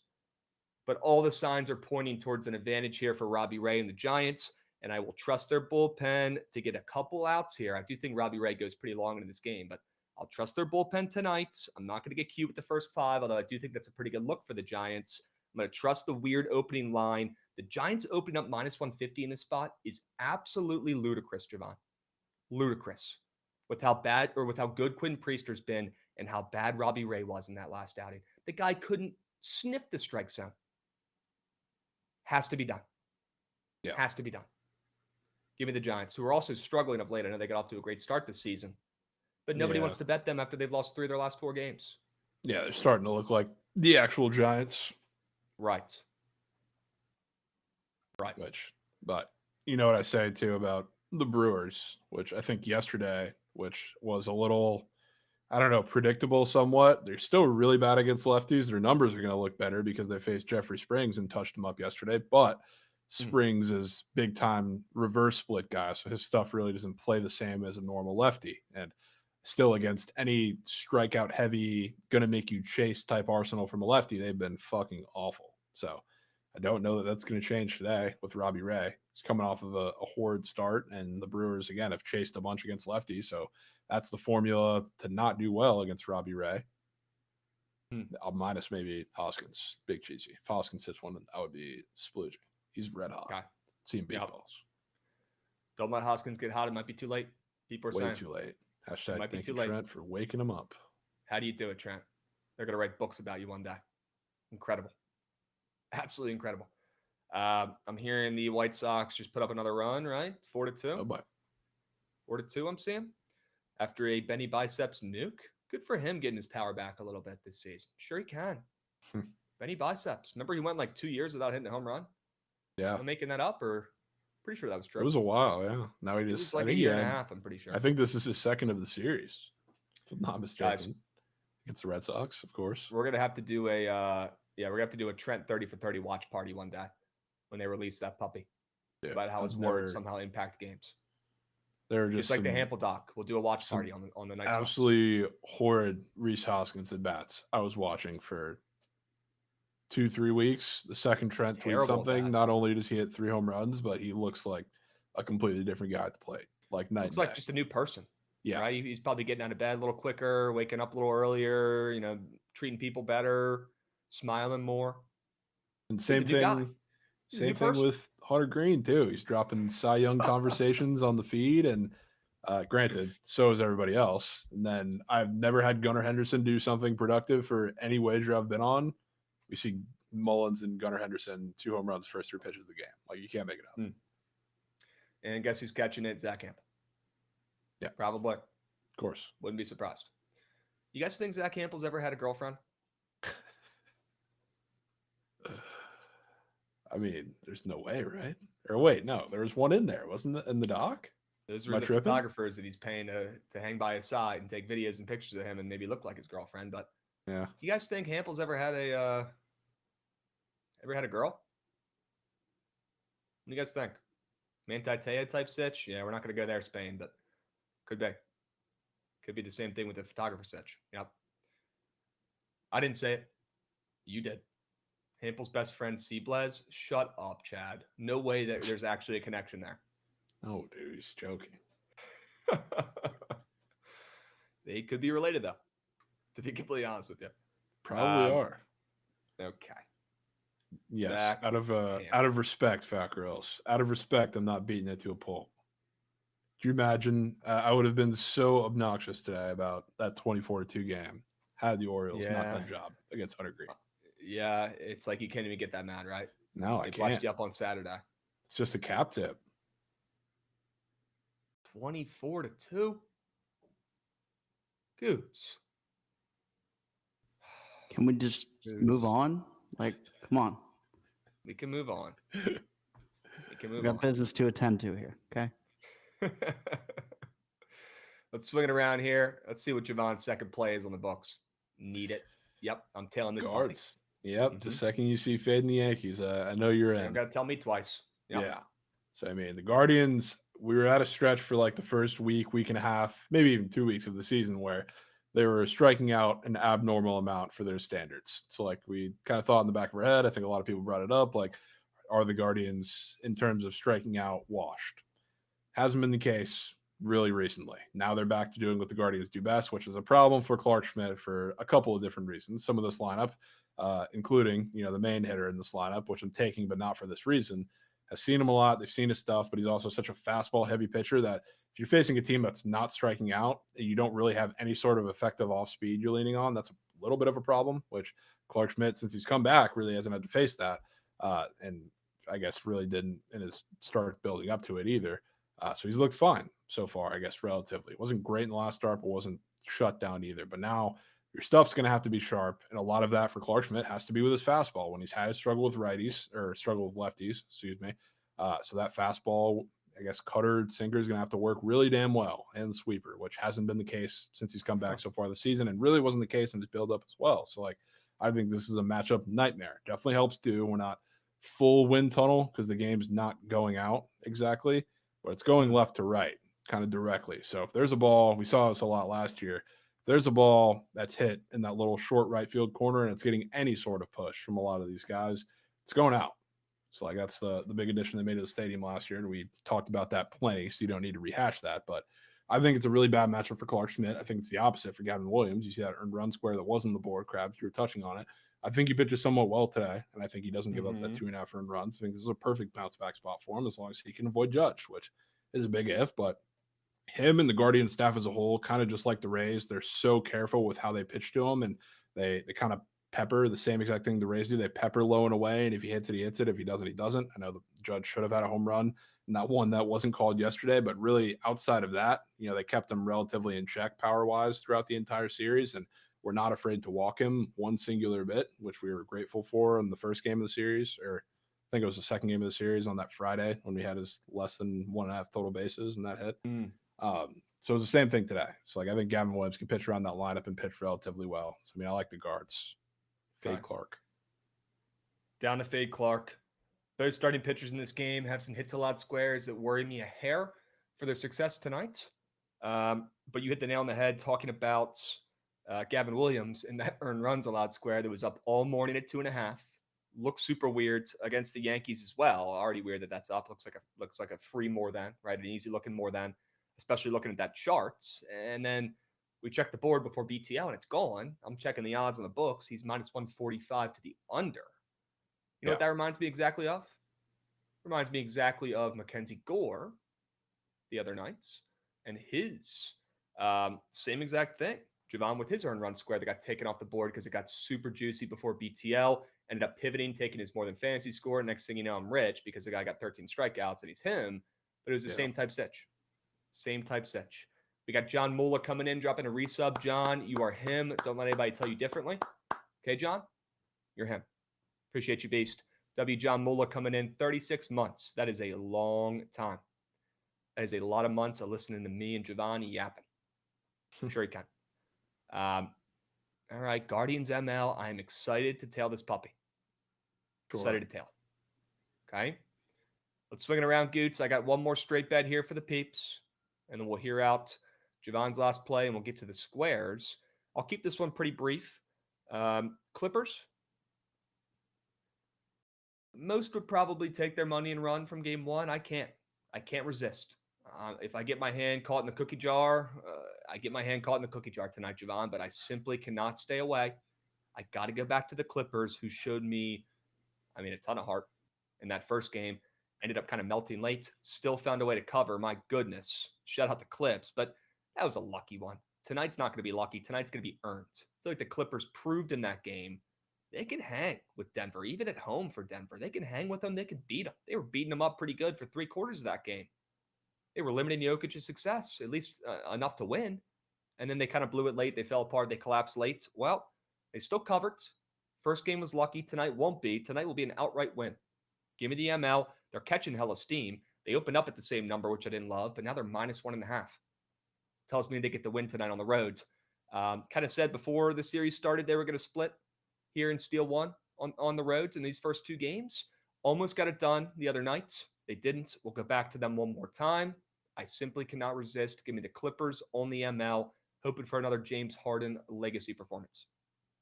But all the signs are pointing towards an advantage here for Robbie Ray and the Giants, and I will trust their bullpen to get a couple outs here. I do think Robbie Ray goes pretty long into this game, but I'll trust their bullpen tonight. I'm not going to get cute with the first 5, although I do think that's a pretty good look for the Giants. I'm going to trust the weird opening line. The Giants opening up minus 150 in this spot is absolutely ludicrous, Jovan. Ludicrous. With how good Quinn Priester's been and how bad Robbie Ray was in that last outing. The guy couldn't sniff the strike zone. Has to be done. Yeah. Has to be done. Give me the Giants, who are also struggling of late. I know they got off to a great start this season, but nobody wants to bet them after they've lost 3 of their last 4 games. Yeah, they're starting to look like the actual Giants. Right. But you know what I say too about the Brewers, which I think yesterday, which was a little, predictable somewhat. They're still really bad against lefties. Their numbers are going to look better because they faced Jeffrey Springs and touched him up yesterday. But Springs is big time reverse split guy, so his stuff really doesn't play the same as a normal lefty. And still against any strikeout heavy, going to make you chase type arsenal from a lefty, they've been fucking awful. So I don't know that that's going to change today with Robbie Ray. He's coming off of a horrid start, and the Brewers, again, have chased a bunch against lefties. So that's the formula to not do well against Robbie Ray. I'll minus maybe Hoskins, Big Cheesy. If Hoskins hits one, I would be splooging. He's red hot. Okay. Seeing big balls. Don't let Hoskins get hot. It might be too late. People are saying. Way too late. Hashtag thank you, Trent, for waking him up. How do you do it, Trent? They're going to write books about you one day. Incredible. Absolutely incredible. I'm hearing the White Sox just put up another run, right? 4-2. Oh, boy. 4-2, I'm seeing. After a Benny Biceps nuke. Good for him getting his power back a little bit this season. Sure he can. Benny Biceps. Remember he went like 2 years without hitting a home run? Yeah. Am I making that up, or pretty sure that was true? It was a while, yeah. Now he It just, was like I a think year and a half, I'm pretty sure. I think this is his second of the series, if I'm not mistaken. Guys, against the Red Sox, of course. We're gonna have to do a Trent 30 for 30 watch party one day when they release that puppy. Yeah, About how his words somehow impact games. They're just like the Hample doc. We'll do a watch party on the night. Absolutely horrid Rhys Hoskins at bats. I was watching for 2-3 weeks. The second Trent tweets something. Not only does he hit 3 home runs, but he looks like a completely different guy at the plate. Like night. Looks like just a new person. Yeah. Right? He's probably getting out of bed a little quicker, waking up a little earlier, treating people better, smiling more. And same thing with Hunter Green too. He's dropping Cy Young conversations on the feed, and granted, so is everybody else. And then I've never had Gunnar Henderson do something productive for any wager I've been on. We see Mullins and Gunnar Henderson 2 home runs first 3 pitches of the game. Like, you can't make it up. And guess who's catching it? Zach Hample. Yeah, probably. Of course, wouldn't be surprised. You guys think Zach Hample's ever had a girlfriend? I mean, there's no way, right? Or wait, no, there was one in there, wasn't it, in the doc? Those were the photographers that he's paying to hang by his side and take videos and pictures of him and maybe look like his girlfriend. But yeah, you guys think Hample's ever had a girl? What do you guys think? Manti Te'o type sitch? Yeah, we're not going to go there, Spain, but could be. Could be the same thing with the photographer sitch. Yep. I didn't say it. You did. Hample's best friend, Seablez. Shut up, Chad. No way that there's actually a connection there. No, dude, he's joking. They could be related, though, to be completely honest with you. Probably are. Okay. Yes, Zach out of respect, Fat Girls. Out of respect, I'm not beating it to a pulp. Do you imagine? I would have been so obnoxious today about that 24-2 game had the Orioles not done a job against Hunter Green. Yeah, it's like you can't even get that mad, right? No, I can't. Flashed you up on Saturday. It's just a cap tip. 24-2. Goots. Can we just move on? Like, come on. We can move on. We got business to attend to here. Okay. Let's swing it around here. Let's see what Jovan's second play is on the books. Need it. Yep, I'm tailing this Guards. Yep, the second you see fading the Yankees, I know you're in. You got to tell me twice. Yep. Yeah. So, I mean, the Guardians, we were at a stretch for like the first week and a half, maybe even 2 weeks of the season where they were striking out an abnormal amount for their standards. So, like, we kind of thought in the back of our head, I think a lot of people brought it up, like, are the Guardians, in terms of striking out, washed? Hasn't been the case really recently. Now they're back to doing what the Guardians do best, which is a problem for Clark Schmidt for a couple of different reasons. Some of this lineup, including, the main hitter in this lineup, which I'm taking, but not for this reason, has seen him a lot. They've seen his stuff, but he's also such a fastball-heavy pitcher that if you're facing a team that's not striking out and you don't really have any sort of effective off-speed you're leaning on, that's a little bit of a problem, which Clark Schmidt, since he's come back, really hasn't had to face that. And I guess really didn't in his start building up to it either. So he's looked fine so far, I guess, relatively. It wasn't great in the last start, but wasn't shut down either. But now your stuff's going to have to be sharp. And a lot of that for Clark Schmidt has to be with his fastball when he's had a struggle with righties or struggle with lefties, excuse me. So that fastball, I guess, cutter, sinker is going to have to work really damn well, and the sweeper, which hasn't been the case since he's come back so far this season and really wasn't the case in his build-up as well. So, like, I think this is a matchup nightmare. Definitely helps too. We're not full wind tunnel because the game's not going out exactly, but it's going left to right kind of directly. So if there's a ball, we saw this a lot last year, if there's a ball that's hit in that little short right field corner and it's getting any sort of push from a lot of these guys, it's going out. So, like, that's the big addition they made to the stadium last year, and we talked about that plenty, so you don't need to rehash that. But I think it's a really bad matchup for Clark Schmidt. I think it's the opposite for Gavin Williams. You see that earned run square that was on the board, Krabs, you were touching on it. I think he pitches somewhat well today, and I think he doesn't give up that 2.5 earned runs. I think this is a perfect bounce back spot for him as long as he can avoid Judge, which is a big if. But him and the Guardian staff as a whole, kind of just like the Rays, they're so careful with how they pitch to him, and they kind of pepper the same exact thing the Rays do. They pepper low and away, and if he hits it, he hits it. If he doesn't, he doesn't. I know the Judge should have had a home run and that one that wasn't called yesterday. But really, outside of that, they kept him relatively in check power-wise throughout the entire series, and were not afraid to walk him one singular bit, which we were grateful for in the first game of the series, or I think it was the second game of the series on that Friday when we had his less than 1.5 total bases in that hit. So it was the same thing today. It's like I think Gavin Williams can pitch around that lineup and pitch relatively well. So, I like the guards. Fade Clark. Down to Fade Clark. Both starting pitchers in this game have some hits allowed squares that worry me a hair for their success tonight. But you hit the nail on the head talking about Gavin Williams and that earned runs allowed square that was up all morning at 2.5. Looks super weird against the Yankees as well. Already weird that that's up. Looks like a free more than, right? An easy looking more than, especially looking at that chart. And then we check the board before BTL and it's gone. I'm checking the odds on the books. He's minus 145 to the under. You know what that reminds me exactly of? Reminds me exactly of Mackenzie Gore the other nights and his same exact thing. Jovan with his earned run square that got taken off the board because it got super juicy before BTL, ended up pivoting, taking his more than fantasy score. Next thing you know, I'm rich because the guy got 13 strikeouts and he's him. But it was the same type sitch. Same type sitch. We got John Mula coming in, dropping a resub. John, you are him. Don't let anybody tell you differently. Okay, John? You're him. Appreciate you, Beast. W. John Mula coming in, 36 months. That is a long time. That is a lot of months of listening to me and Giovanni yapping. Sure you can. All right, Guardians ML. I am excited to tail this puppy. Excited to tail. Okay. Let's swing it around, Goots. I got one more straight bet here for the peeps, and then we'll hear out Javon's last play, and we'll get to the squares. I'll keep this one pretty brief. Clippers. Most would probably take their money and run from game one. I can't resist. If I get my hand caught in the cookie jar, I get my hand caught in the cookie jar tonight, Jovan, but I simply cannot stay away. I got to go back to the Clippers, who showed me, a ton of heart in that first game. Ended up kind of melting late. Still found a way to cover. My goodness. Shout out the Clips, but that was a lucky one. Tonight's not going to be lucky. Tonight's going to be earned. I feel like the Clippers proved in that game they can hang with Denver, even at home for Denver. They can hang with them. They can beat them. They were beating them up pretty good for 3/4 of that game. They were limiting Jokic's success, at least enough to win. And then they kind of blew it late. They fell apart. They collapsed late. Well, they still covered. First game was lucky. Tonight won't be. Tonight will be an outright win. Give me the ML. They're catching hella steam. They opened up at the same number, which I didn't love, but now they're minus 1.5. Tells me they get the win tonight on the roads. Kind of said before the series started they were going to split here and steal one on the roads in these first two games. Almost got it done the other night. They didn't. We'll go back to them one more time. I simply cannot resist. Give me the Clippers on the ML. Hoping for another James Harden legacy performance.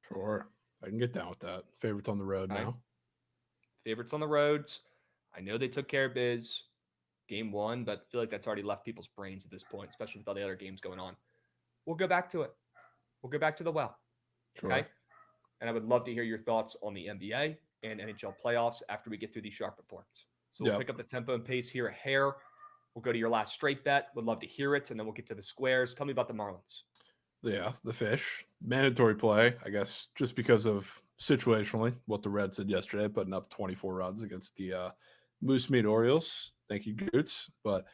Sure. I can get down with that. Favorites on the road now. Favorites on the roads. I know they took care of biz game one, but I feel like that's already left people's brains at this point, especially with all the other games going on. We'll go back to it. We'll go back to the well. Sure. Okay. And I would love to hear your thoughts on the NBA and NHL playoffs after we get through these sharp reports. So we'll pick up the tempo and pace here a hair. We'll go to your last straight bet. Would love to hear it. And then we'll get to the squares. Tell me about the Marlins. Yeah, the fish. Mandatory play, I guess, just because of situationally what the Reds did yesterday, putting up 24 runs against the Moose Meat Orioles. Thank you, Goots. But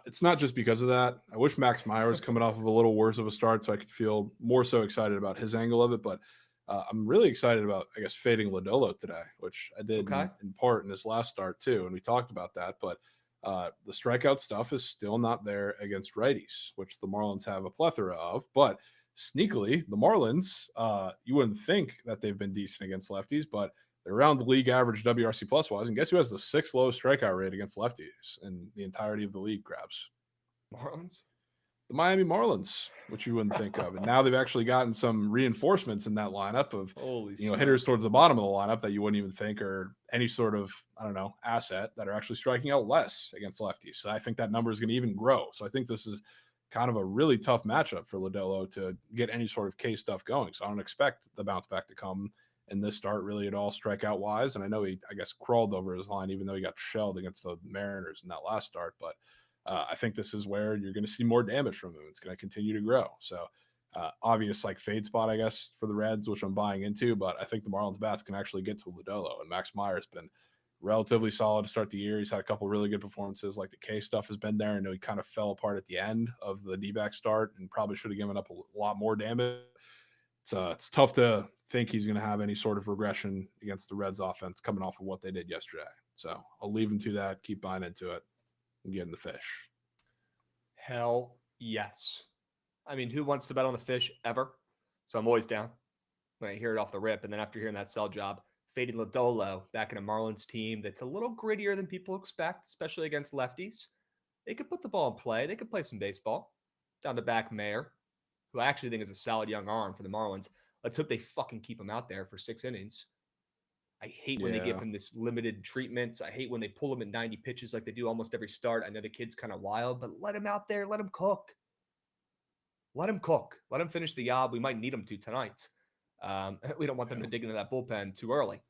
it's not just because of that. I wish Max Meyer was coming off of a little worse of a start so I could feel more so excited about his angle of it. But I'm really excited about, I guess, fading Lodolo today, which I did in part in his last start too. And we talked about that. But the strikeout stuff is still not there against righties, which the Marlins have a plethora of. But sneakily, the Marlins, you wouldn't think that they've been decent against lefties, but they're around the league average WRC plus wise. And guess who has the 6th lowest strikeout rate against lefties in the entirety of the league, Krabs? Marlins? The Miami Marlins, which you wouldn't think of. And now they've actually gotten some reinforcements in that lineup of hitters towards the bottom of the lineup that you wouldn't even think are any sort of, asset that are actually striking out less against lefties. So I think that number is going to even grow. So I think this is kind of a really tough matchup for Lodolo to get any sort of K stuff going. So I don't expect the bounce back to come in this start really at all strikeout wise. And I know he, crawled over his line, even though he got shelled against the Mariners in that last start. But I think this is where you're going to see more damage from him. It's going to continue to grow. So obvious fade spot, I guess, for the Reds, which I'm buying into. But I think the Marlins bats can actually get to Lodolo. And Max Meyer's been relatively solid to start the year. He's had a couple really good performances. Like the K stuff has been there. I know he kind of fell apart at the end of the D-back start and probably should have given up a lot more damage. It's tough to think he's going to have any sort of regression against the Reds offense coming off of what they did yesterday. So I'll leave him to that, keep buying into it, and getting the fish. Hell yes. I mean, who wants to bet on the fish ever? So I'm always down when I hear it off the rip. And then after hearing that sell job, fading Lodolo back in a Marlins team that's a little grittier than people expect, especially against lefties. They could put the ball in play. They could play some baseball. Down to back Mayer, who I actually think is a solid young arm for the Marlins. Let's hope they fucking keep him out there for 6 innings. I hate when they give him this limited treatment. I hate when they pull him at 90 pitches like they do almost every start. I know the kid's kind of wild, but let him out there. Let him cook. Let him cook. Let him finish the job. We might need him to tonight. We don't want them to dig into that bullpen too early,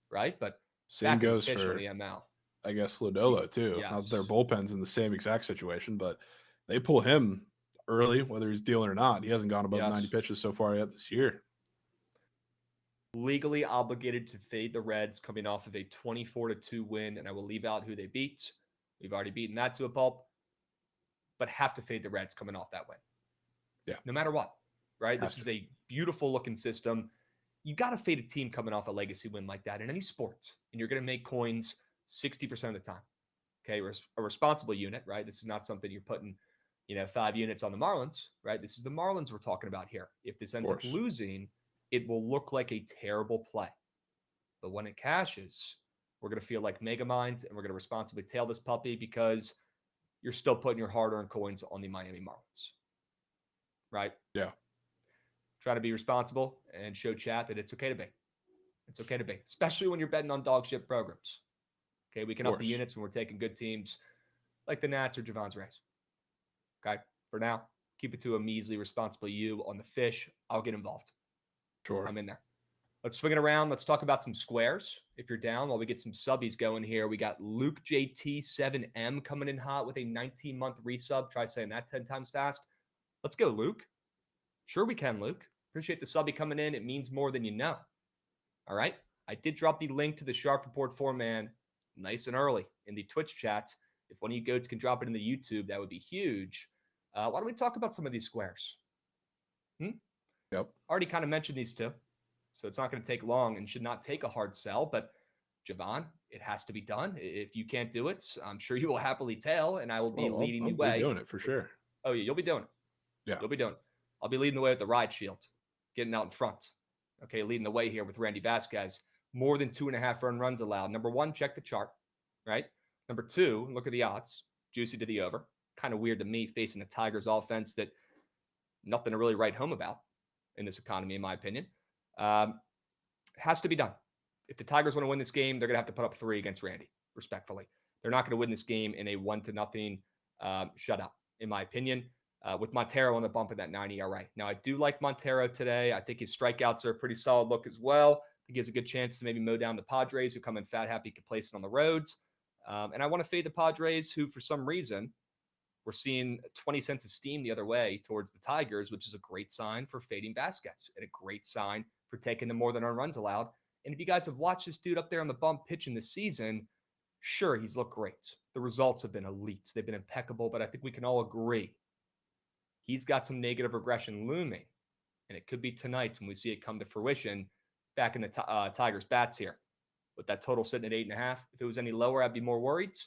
right? But same goes fish for on the ML. I guess Lodolo too. Yes. Now their bullpen's in the same exact situation, but they pull him early, whether he's dealing or not. He hasn't gone above 90 pitches so far yet this year. Legally obligated to fade the Reds coming off of a 24-2 win, and I will leave out who they beat. We've already beaten that to a pulp, but have to fade the Reds coming off that win. Yeah. No matter what, right? This is a beautiful looking system. You got to fade a team coming off a legacy win like that in any sport, and you're going to make coins 60% of the time. Okay, a responsible unit, right? This is not something you're putting, 5 units on the Marlins, right? This is the Marlins we're talking about here. If this ends up losing, it will look like a terrible play. But when it cashes, we're going to feel like mega minds, and we're going to responsibly tail this puppy because you're still putting your hard-earned coins on the Miami Marlins. Right? Yeah. Try to be responsible and show chat that it's okay to be. It's okay to be, especially when you're betting on dog shit programs. Okay, we can up the units when we're taking good teams like the Nats or Javon's Rays. Okay, for now, keep it to a measly, responsible you on the fish. I'll get involved. Sure. I'm in there. Let's swing it around. Let's talk about some squares. If you're down, while we get some subbies going here, we got Luke JT 7M coming in hot with a 19-month resub. Try saying that 10 times fast. Let's go, Luke. Sure we can, Luke. Appreciate the subby coming in. It means more than you know. All right. I did drop the link to the Sharp Report 4-man nice and early in the Twitch chat. If one of you goats can drop it in the YouTube, that would be huge. Why don't we talk about some of these squares? Yep. Already kind of mentioned these two, so it's not going to take long and should not take a hard sell. But Jovan, it has to be done. If you can't do it, I'm sure you will happily tail, and I will be leading the way. I'll be doing it for sure. Oh, yeah, you'll be doing it. Yeah. You'll be doing it. I'll be leading the way with the ride shield, getting out in front. Okay, leading the way here with Randy Vasquez. More than 2.5 earned runs allowed. Number one, check the chart, right? Number two, look at the odds. Juicy to the over. Kind of weird to me facing a Tigers offense that nothing to really write home about in this economy, in my opinion. Has to be done. If the Tigers want to win this game, they're going to have to put up 3 against Randy, respectfully. They're not going to win this game in a 1-0 shutout, in my opinion. With Montero on the bump in that 9 ERA. Now, I do like Montero today. I think his strikeouts are a pretty solid look as well. I think he has a good chance to maybe mow down the Padres, who come in fat, happy, complacent on the roads. And I want to fade the Padres, who, for some reason, we're seeing 20 cents of steam the other way towards the Tigers, which is a great sign for fading Vasquez and a great sign for taking the more than earned runs allowed. And if you guys have watched this dude up there on the bump pitching this season, sure, he's looked great. The results have been elite. They've been impeccable, but I think we can all agree he's got some negative regression looming, and it could be tonight when we see it come to fruition back in the Tigers' bats here. With that total sitting at 8.5, if it was any lower, I'd be more worried.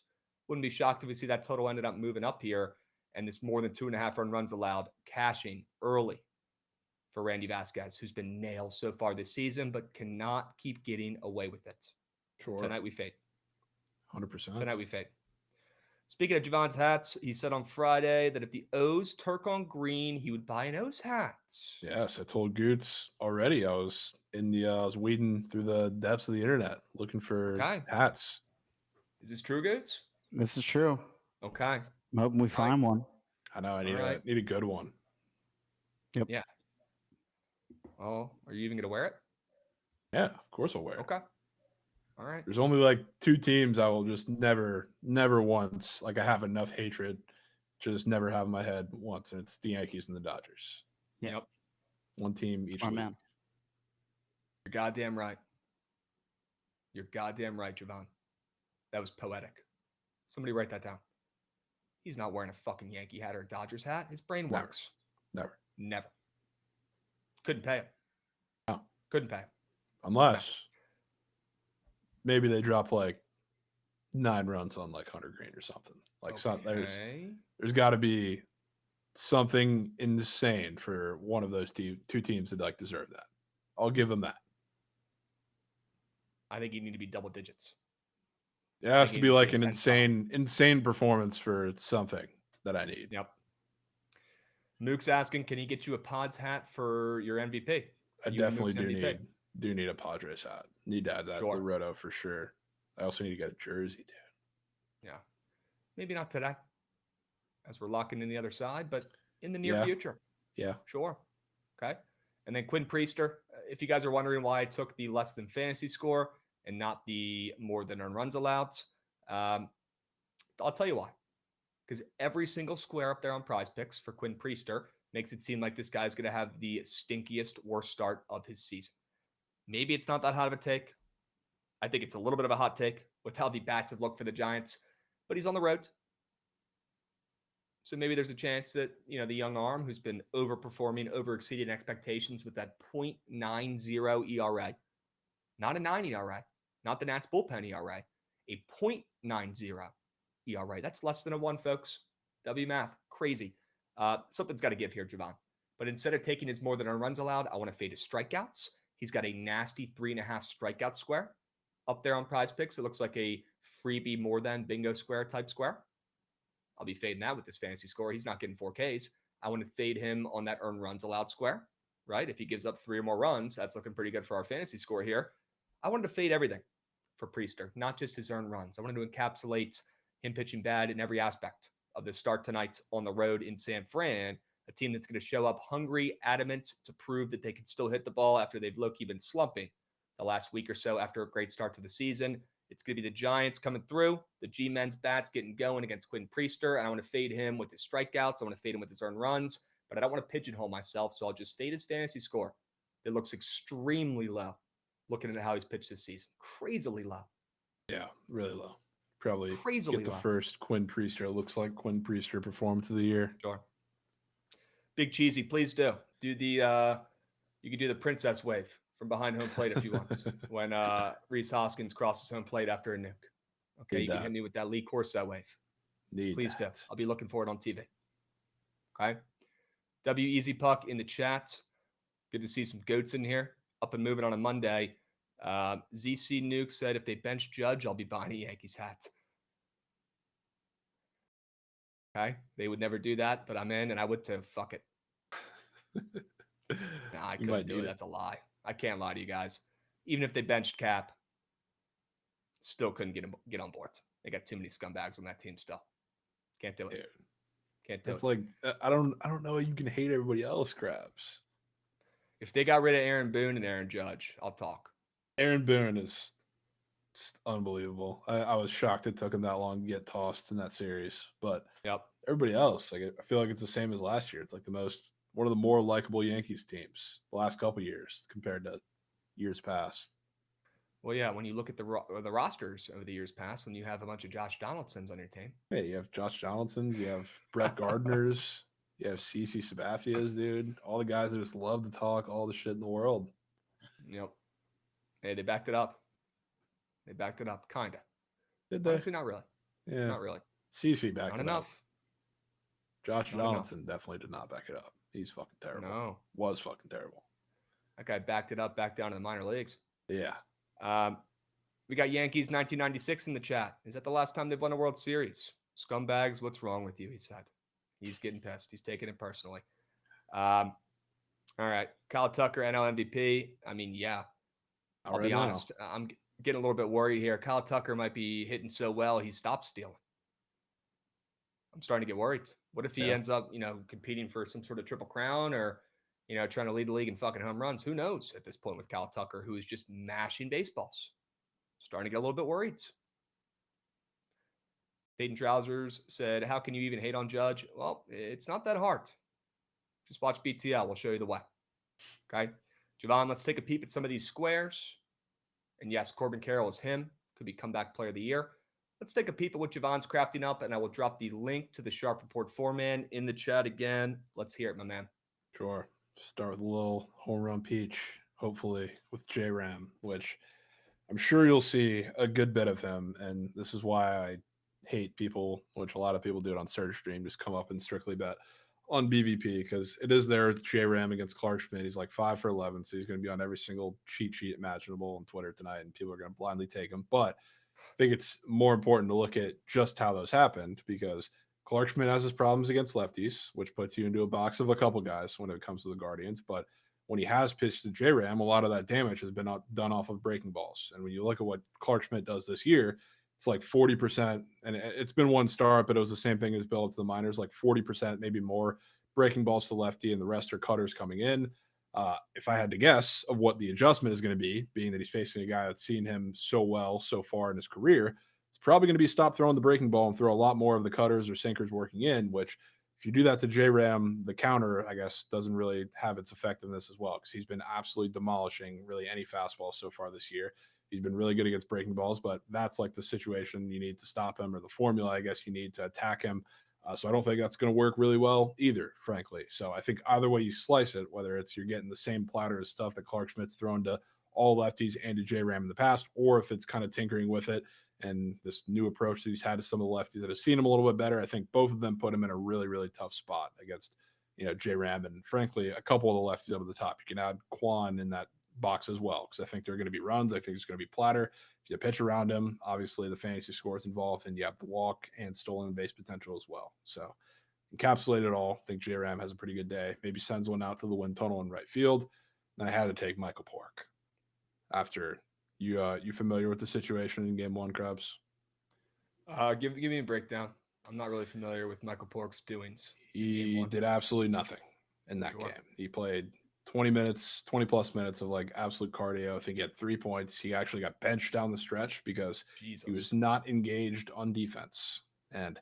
Wouldn't be shocked if we see that total ended up moving up here, and this more than 2.5 earned runs allowed cashing early for Randy Vasquez, who's been nailed so far this season, but cannot keep getting away with it. Sure. Tonight we fade. 100%. Tonight we fade. Speaking of Javon's hats, he said on Friday that if the O's turk on green, he would buy an O's hat. Yes, I told Goots already. I was weeding through the depths of the internet looking for hats. Is this true, Goots? This is true. Okay. I'm hoping we find one. I know. I need a good one. Yep. Yeah. Oh, are you even going to wear it? Yeah, of course I'll wear it. Okay. All right. There's only like 2 teams I will just never once, like I have enough hatred to just never have in my head once, and it's the Yankees and the Dodgers. Yep. One team each. Smart man. You're goddamn right. You're goddamn right, Jovan. That was poetic. Somebody write that down. He's not wearing a fucking Yankee hat or a Dodgers hat. His brain Never. works. Never. Couldn't pay him. No. Couldn't pay him. Unless maybe they drop like 9 runs on like 100 Green or something. Like there's got to be something insane for one of those two teams that like deserve that. I'll give them that. I think you need to be double digits. It has to be like an insane performance for something that I need. Yep. Mook's asking, can he get you a Pods hat for your MVP? I definitely do need a Padres hat. Need to add that to the roto for sure. I also need to get a jersey, dude. Yeah. Maybe not today, as we're locking in the other side, but in the near future. Yeah. Sure. Okay. And then Quinn Priester, if you guys are wondering why I took the less than fantasy score and not the more than earned runs allowed, I'll tell you why. Because every single square up there on PrizePicks for Quinn Priester makes it seem like this guy's going to have the stinkiest, worst start of his season. Maybe it's not that hot of a take. I think it's a little bit of a hot take with how the bats have looked for the Giants, but he's on the road. So maybe there's a chance that, the young arm who's been overperforming, overexceeding expectations with that .90 ERA, not a 9 ERA, not the Nats bullpen ERA, a .90 ERA. That's less than a 1, folks. W math, crazy. Something's got to give here, Jovan. But instead of taking his more than earned runs allowed, I want to fade his strikeouts. He's got a nasty 3.5 strikeout square up there on PrizePicks. It looks like a freebie more than bingo square type square. I'll be fading that with this fantasy score. He's not getting 4Ks. I want to fade him on that earned runs allowed square, right? If he gives up 3 or more runs, that's looking pretty good for our fantasy score here. I wanted to fade everything for Priester, not just his earned runs. I wanted to encapsulate him pitching bad in every aspect of the start tonight on the road in San Fran, a team that's going to show up hungry, adamant to prove that they can still hit the ball after they've low-key been slumping the last week or so after a great start to the season. It's going to be the Giants coming through, the G-men's bats getting going against Quinn Priester, and I want to fade him with his strikeouts. I want to fade him with his earned runs, but I don't want to pigeonhole myself, so I'll just fade his fantasy score. It looks extremely low, looking at how he's pitched this season. Crazily low. Yeah, really low. Probably crazily get the low. First Quinn Priester. It looks like Quinn Priester performance of the year. Sure. Big Cheesy, please do the you can do the princess wave from behind home plate if you want when Rhys Hoskins crosses home plate after a nuke. Okay, you can hit me with that Lee Corso wave. Please do. I'll be looking for it on TV. Okay. W Easy Puck in the chat. Good to see some goats in here. Up and moving on a Monday. ZC Nuke said if they bench Judge, I'll be buying a Yankees hat. Okay. They would never do that, but I'm in and I would too. Fuck it. Nah, I couldn't do it. That's a lie. I can't lie to you guys. Even if they benched Cap, still couldn't get on board. They got too many scumbags on that team still. Can't do it. Dude. Can't do it. It's like I don't know. You can hate everybody else, Krabs. If they got rid of Aaron Boone and Aaron Judge, I'll talk. Aaron Boone is just unbelievable. I was shocked it took him that long to get tossed in that series. But everybody else, like I feel like it's the same as last year. It's like one of the more likable Yankees teams the last couple of years compared to years past. Well, yeah, when you look at the rosters over the years past, when you have a bunch of Josh Donaldsons on your team. Hey, you have Josh Donaldsons, you have Brett Gardner's, you have CC Sabathia's, dude. All the guys that just love to talk all the shit in the world. Yep. Hey, they backed it up. Kind of. Did they? Honestly, not really. Yeah. Not really. CC backed not it enough. up. Josh Donaldson definitely did not back it up. He's fucking terrible. No. Was fucking terrible. That guy backed it up back down to the minor leagues. Yeah. We got Yankees 1996 in the chat. Is that the last time they've won a World Series? Scumbags, what's wrong with you? He said. He's getting pissed. He's taking it personally. All right. Kyle Tucker, NL MVP. I mean, yeah. I'll be honest. I'm getting a little bit worried here. Kyle Tucker might be hitting so well he stops stealing. I'm starting to get worried. What if he ends up, competing for some sort of triple crown or, trying to lead the league in fucking home runs? Who knows at this point with Kyle Tucker, who is just mashing baseballs. Starting to get a little bit worried. Dayton Trousers said, how can you even hate on Judge? Well, it's not that hard. Just watch BTL. We'll show you the way. Okay. Jovan, let's take a peep at some of these squares. And yes, Corbin Carroll is him. Could be comeback player of the year. let's take a peep at what Jovan's crafting up, and I will drop the link to the Sharp Report 4-man in the chat again. Let's hear it, my man. Sure. Start with a little home run peach, hopefully, with J-Ram, which I'm sure you'll see a good bit of him. And this is why I hate people, which a lot of people do it on Surge Stream, just come up and strictly bet on BVP because it is there with J-Ram against Clark Schmidt. He's like 5 for 11, so he's going to be on every single cheat sheet imaginable on Twitter tonight, and people are going to blindly take him. But I think it's more important to look at just how those happened because Clark Schmidt has his problems against lefties, which puts you into a box of a couple guys when it comes to the Guardians. But when he has pitched to J-Ram, a lot of that damage has been done off of breaking balls. And when you look at what Clark Schmidt does this year, it's like 40%, and it's been one start, but it was the same thing as Bill to the minors, like 40%, maybe more breaking balls to lefty, and the rest are cutters coming in. If I had to guess of what the adjustment is going to be, being that he's facing a guy that's seen him so well so far in his career, it's probably going to be stop throwing the breaking ball and throw a lot more of the cutters or sinkers working in, which if you do that to J-Ram, the counter, I guess, doesn't really have its effectiveness as well because he's been absolutely demolishing really any fastball so far this year. He's been really good against breaking balls, but that's like the situation you need to stop him or the formula, I guess, you need to attack him. So I don't think that's going to work really well either, frankly. So I think either way you slice it, whether it's you're getting the same platter of stuff that Clark Schmidt's thrown to all lefties and to J-Ram in the past, or if it's kind of tinkering with it and this new approach that he's had to some of the lefties that have seen him a little bit better, I think both of them put him in a really, really tough spot against, J-Ram and, frankly, a couple of the lefties up at the top. You can add Quan in that box as well because I think there are going to be runs. I think it's going to be platter. If you pitch around him, obviously the fantasy score is involved, and you have the walk and stolen base potential as well. So encapsulate it all. I think J-Ram has a pretty good day. Maybe sends one out to the wind tunnel in right field. And I had to take Michael Pork. After you familiar with the situation in Game 1, Krabs? Give me a breakdown. I'm not really familiar with Michael Pork's doings. He did absolutely nothing in that game. He played 20 plus minutes of like absolute cardio. I think he had 3 points. He actually got benched down the stretch because he was not engaged on defense. And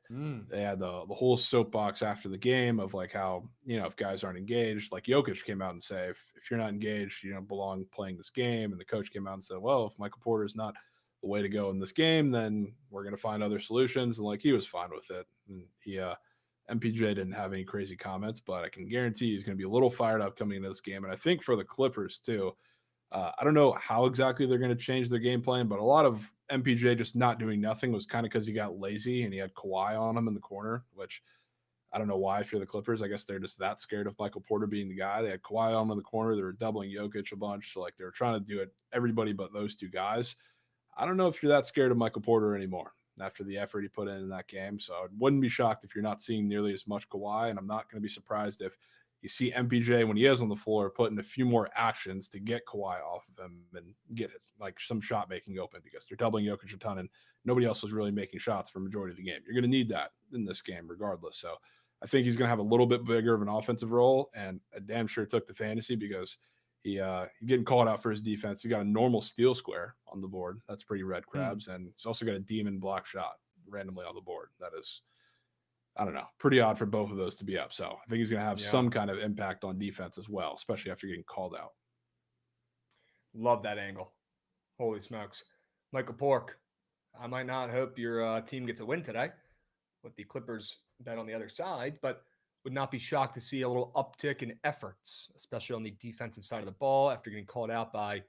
they had the whole soapbox after the game of like how, if guys aren't engaged, like Jokic came out and say, if you're not engaged, you don't belong playing this game. And the coach came out and said, well, if Michael Porter is not the way to go in this game, then we're going to find other solutions. And like, he was fine with it. And MPJ didn't have any crazy comments, but I can guarantee he's going to be a little fired up coming into this game. And I think for the Clippers too, I don't know how exactly they're going to change their game plan, but a lot of MPJ just not doing nothing was kind of because he got lazy and he had Kawhi on him in the corner, which I don't know why if you're the Clippers. I guess they're just that scared of Michael Porter being the guy. They had Kawhi on him in the corner. They were doubling Jokic a bunch. So like they were trying to do it everybody but those two guys. I don't know if you're that scared of Michael Porter anymore after the effort he put in that game. So I wouldn't be shocked if you're not seeing nearly as much Kawhi, and I'm not going to be surprised if you see MPJ when he is on the floor putting a few more actions to get Kawhi off of him and get like some shot making open because they're doubling Jokic a ton and nobody else was really making shots for the majority of the game. You're going to need that in this game regardless. So I think he's going to have a little bit bigger of an offensive role, and I damn sure took the fantasy because he getting called out for his defense. He got a normal steal square on the board. That's pretty red Krabs. And he's also got a demon block shot randomly on the board. That is, I don't know, pretty odd for both of those to be up. So I think he's going to have some kind of impact on defense as well, especially after getting called out. Love that angle. Holy smokes. Michael Pork, I might not hope your team gets a win today with the Clippers bet on the other side, but would not be shocked to see a little uptick in efforts, especially on the defensive side of the ball after getting called out by,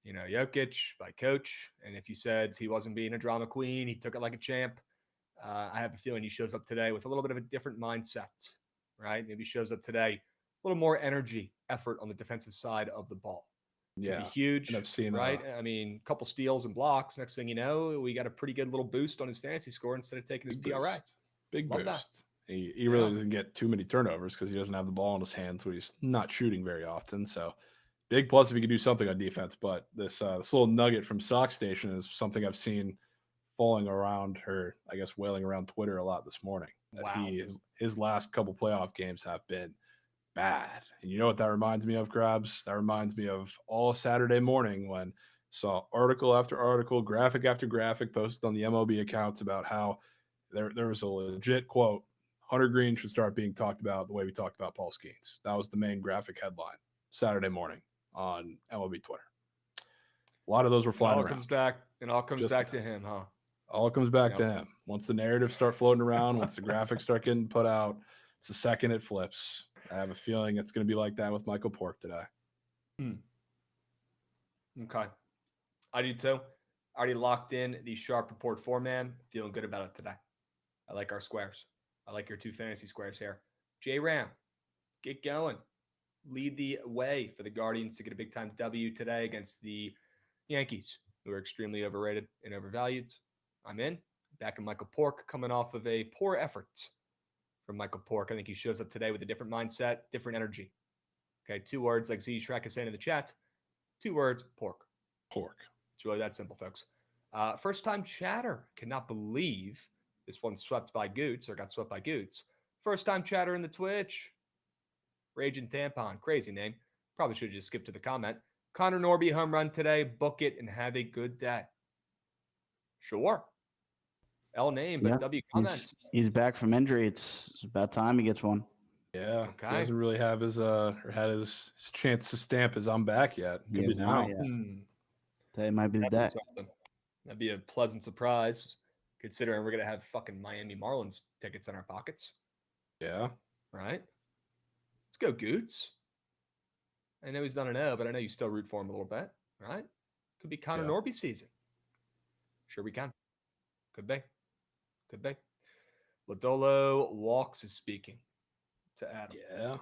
Jokic, by coach. And if you said he wasn't being a drama queen, he took it like a champ. I have a feeling he shows up today with a little bit of a different mindset, right? Maybe shows up today a little more energy, effort on the defensive side of the ball. Yeah, be huge, and I've seen right? I mean, a couple steals and blocks. Next thing you know, we got a pretty good little boost on his fantasy score instead of taking his PRA. Big Love boost. That. He really doesn't get too many turnovers because he doesn't have the ball in his hands, so he's not shooting very often. So big plus if he could do something on defense. But this little nugget from Sock Station is something I've seen falling around her, I guess, wailing around Twitter a lot this morning. Wow. His last couple playoff games have been bad. And you know what that reminds me of, Krabs? That reminds me of all Saturday morning when saw article after article, graphic after graphic posted on the MLB accounts about how there was a legit quote, Hunter Green should start being talked about the way we talked about Paul Skeens. That was the main graphic headline Saturday morning on MLB Twitter. A lot of those were flying around. It all comes back to him, huh? All comes back Yep. to him. Once the narratives start floating around, once the graphics start getting put out, it's the second it flips. I have a feeling it's going to be like that with Michael Pork today. Okay. I do too. I already locked in the Sharp Report 4-man. Feeling good about it today. I like our squares. I like your 2 fantasy squares here. J-Ram, get going. Lead the way for the Guardians to get a big-time W today against the Yankees, who are extremely overrated and overvalued. I'm in. Back in Michael Pork, coming off of a poor effort from Michael Pork. I think he shows up today with a different mindset, different energy. Okay, 2 words like Z Shrek is saying in the chat. 2 words, pork. Pork. It's really that simple, folks. First-time chatter. Cannot believe this one swept by Goots, or got swept by Goots. First-time chatter in the Twitch. Raging Tampon. Crazy name. Probably should have just skipped to the comment. Connor Norby home run today. Book it and have a good day. Sure. L name, but W comment. He's back from injury. It's about time he gets one. Yeah. Okay. He hasn't really have his or had his chance to stamp his I'm back yet. Could be now. Today might be the day. That'd be a pleasant surprise, considering we're going to have fucking Miami Marlins tickets in our pockets. Yeah. Right? Let's go, Goots. I know he's not an O, but I know you still root for him a little bit, right? Could be Connor Norby season. Sure we can. Could be. Could be. Lodolo Walks is speaking to Adam. Yeah.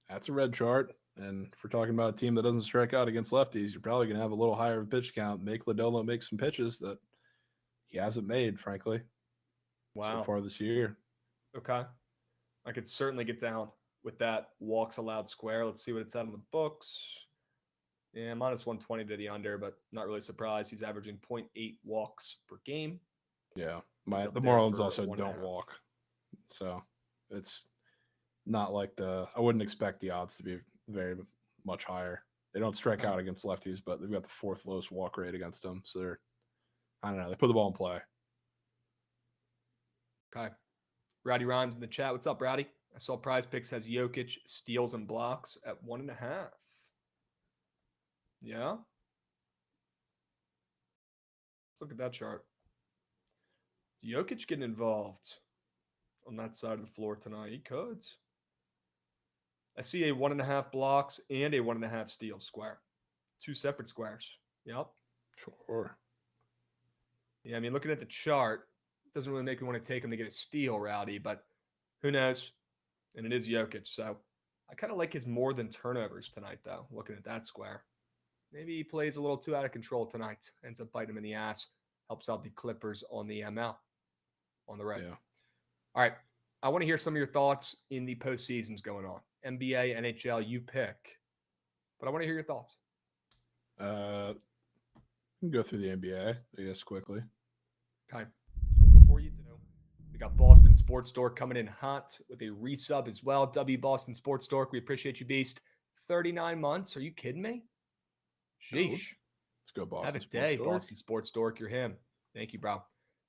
That's a red chart. And if we're talking about a team that doesn't strike out against lefties, you're probably going to have a little higher pitch count. Make Lodolo make some pitches that he hasn't made, frankly, so far this year. Okay. I could certainly get down with that walks allowed square. Let's see what it's at on the books. Yeah, minus 120 to the under, but not really surprised. He's averaging 0.8 walks per game. Yeah. The Marlins also don't walk. So it's not like I wouldn't expect the odds to be very much higher. They don't strike out against lefties, but they've got the 4th lowest walk rate against them. So I don't know. They put the ball in play. Okay. Rowdy Rhymes in the chat. What's up, Rowdy? I saw PrizePicks has Jokic steals and blocks at 1.5. Yeah. Let's look at that chart. Is Jokic getting involved on that side of the floor tonight? He could. I see a 1.5 blocks and a 1.5 steal square. 2 separate squares. Yep. Sure. Yeah, I mean, looking at the chart, it doesn't really make me want to take him to get a steal, Rowdy, but who knows? And it is Jokic, so I kind of like his more than turnovers tonight, though, looking at that square. Maybe he plays a little too out of control tonight, ends up biting him in the ass, helps out the Clippers on the ML on the right. Yeah. All right. I want to hear some of your thoughts in the postseasons going on. NBA, NHL, you pick. But I want to hear your thoughts. We can go through the NBA, I guess, quickly. Okay. Before you do, we got Boston Sports Dork coming in hot with a resub as well. W Boston Sports Dork, we appreciate you, Beast. 39 months. Are you kidding me? Sheesh. Let's go, Boston. Have a Sports day, Dork. Boston Sports Dork. You're him. Thank you, bro.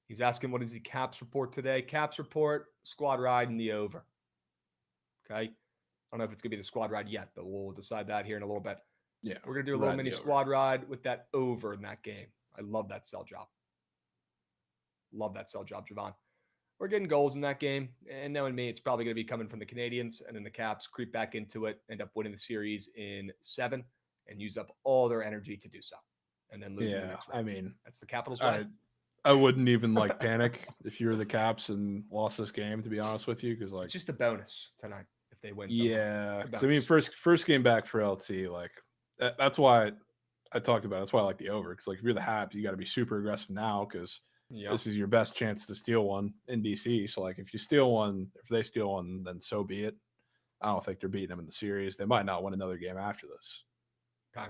He's asking, what is the Caps report today? Caps report, squad ride and the over. Okay. I don't know if it's going to be the squad ride yet, but we'll decide that here in a little bit. Yeah. We're going to do a little mini squad ride with that over in that game. I love that sell job. Love that sell job, Jovan. We're getting goals in that game. And knowing me, it's probably going to be coming from the Canadians. And then the Caps creep back into it, end up winning the series in 7, and use up all their energy to do so. And then lose the next round. I mean, that's the Capitals way. I wouldn't even panic if you were the Caps and lost this game, to be honest with you, because it's just a bonus tonight if they win. Yeah, I mean, first game back for LT, that's why I talked about it. That's why I like the over, because if you're the Habs, you got to be super aggressive now, because this is your best chance to steal one in DC. So if you steal one, if they steal one, then so be it. I don't think they're beating them in the series. They might not win another game after this. Okay.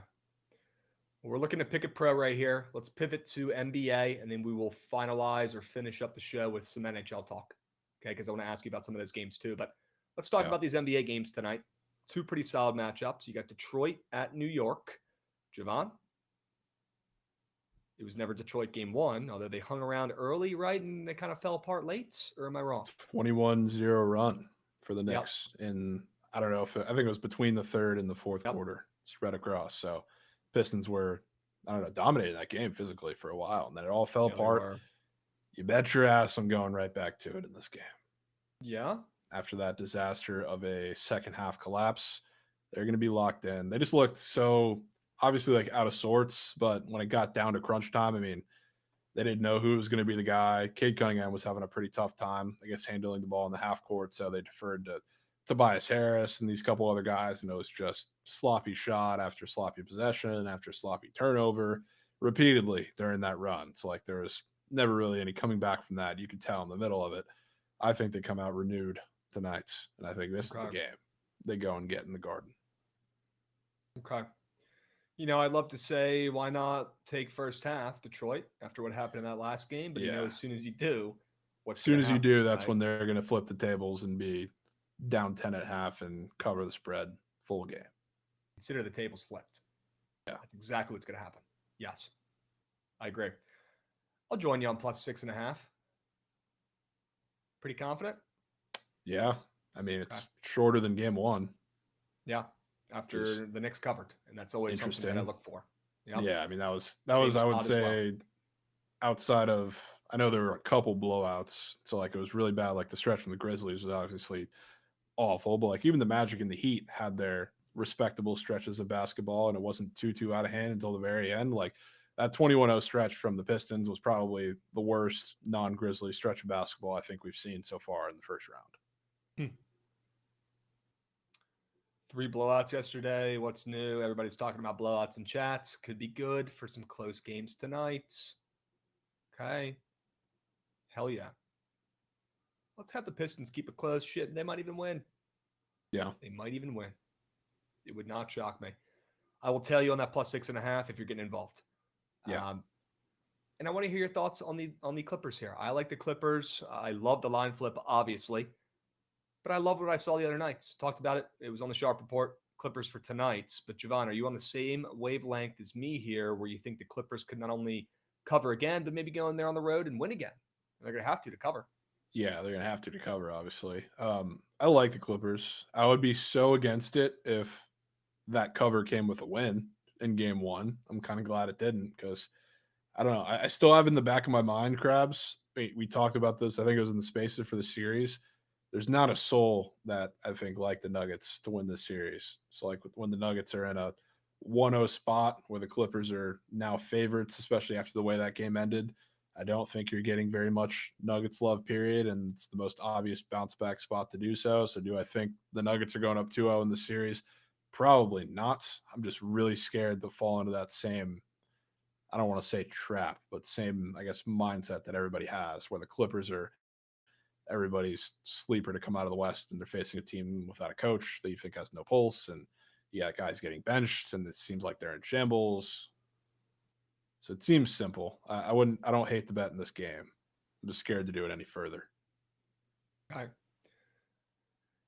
We're looking at Pickett Pro right here. Let's pivot to NBA, and then we will finalize or finish up the show with some NHL talk. Okay, because I want to ask you about some of those games too. But let's talk about these NBA games tonight. 2 pretty solid matchups. You got Detroit at New York. Jovan? It was never Detroit game 1, although they hung around early, right? And they kind of fell apart late, or am I wrong? 21-0 run for the Knicks. And I don't know I think it was between the 3rd and the 4th quarter, spread across. So Pistons were, dominating that game physically for a while, and then it all fell apart. You bet your ass I'm going right back to it in this game. Yeah. After that disaster of a second half collapse, they're going to be locked in. They just looked so obviously like out of sorts, but when it got down to crunch time, I mean, they didn't know who was going to be the guy. Cade Cunningham was having a pretty tough time, I guess, handling the ball in the half court. So they deferred to Tobias Harris and these couple other guys. And it was just sloppy shot after sloppy possession after sloppy turnover repeatedly during that run. So, like, there was never really any coming back from that. You could tell in the middle of it. I think they come out renewed tonight. And I think this is the game they go and get in the Garden. Okay. You know, I'd love to say, why not take first half, Detroit, after what happened in that last game? But, you know, as soon as you do, as soon as you do, that's when they're going to flip the tables and be down 10 at half and cover the spread full game. Consider the tables flipped. Yeah. That's exactly what's going to happen. Yes. I agree. I'll join you on plus 6.5. Pretty confident? Yeah. I mean, it's shorter than game one. Yeah. After the Knicks covered, and that's always something that I look for. Yep. Yeah, I mean that was I would say outside of, I know there were a couple blowouts, so like it was really bad. Like the stretch from the Grizzlies was obviously awful, but like even the Magic and the Heat had their respectable stretches of basketball, and it wasn't too out of hand until the very end. Like that 21-0 stretch from the Pistons was probably the worst non-Grizzly stretch of basketball I think we've seen so far in the first round. 3 blowouts yesterday. What's new? Everybody's talking about blowouts in chats. Could be good for some close games tonight. Okay. Hell yeah. Let's have the Pistons keep it close. Shit, they might even win. Yeah. They might even win. It would not shock me. I will tell you on that plus 6.5 if you're getting involved. Yeah. And I want to hear your thoughts on the Clippers here. I like the Clippers. I love the line flip, obviously. But I love what I saw the other nights. Talked about it. It was on the Sharp Report, Clippers for tonight. But Jovan, are you on the same wavelength as me here where you think the Clippers could not only cover again, but maybe go in there on the road and win again? They're going to have to cover. Yeah, they're going to have to cover, obviously. I like the Clippers. I would be so against it if that cover came with a win in game one. I'm kind of glad it didn't because, I don't know. I still have in the back of my mind, Krabs. We talked about this. I think it was in the spaces for the series. There's not a soul that I think like the Nuggets to win this series. So like when the Nuggets are in a 1-0 spot where the Clippers are now favorites, especially after the way that game ended, I don't think you're getting very much Nuggets love, period. And it's the most obvious bounce back spot to do so. So do I think the Nuggets are going up 2-0 in the series? Probably not. I'm just really scared to fall into that same, I don't want to say trap, but same, I guess, mindset that everybody has where the Clippers are everybody's sleeper to come out of the West, and they're facing a team without a coach that you think has no pulse, and guys getting benched, and it seems like they're in shambles. So it seems simple. I don't hate the bet in this game. I'm just scared to do it any further. All right.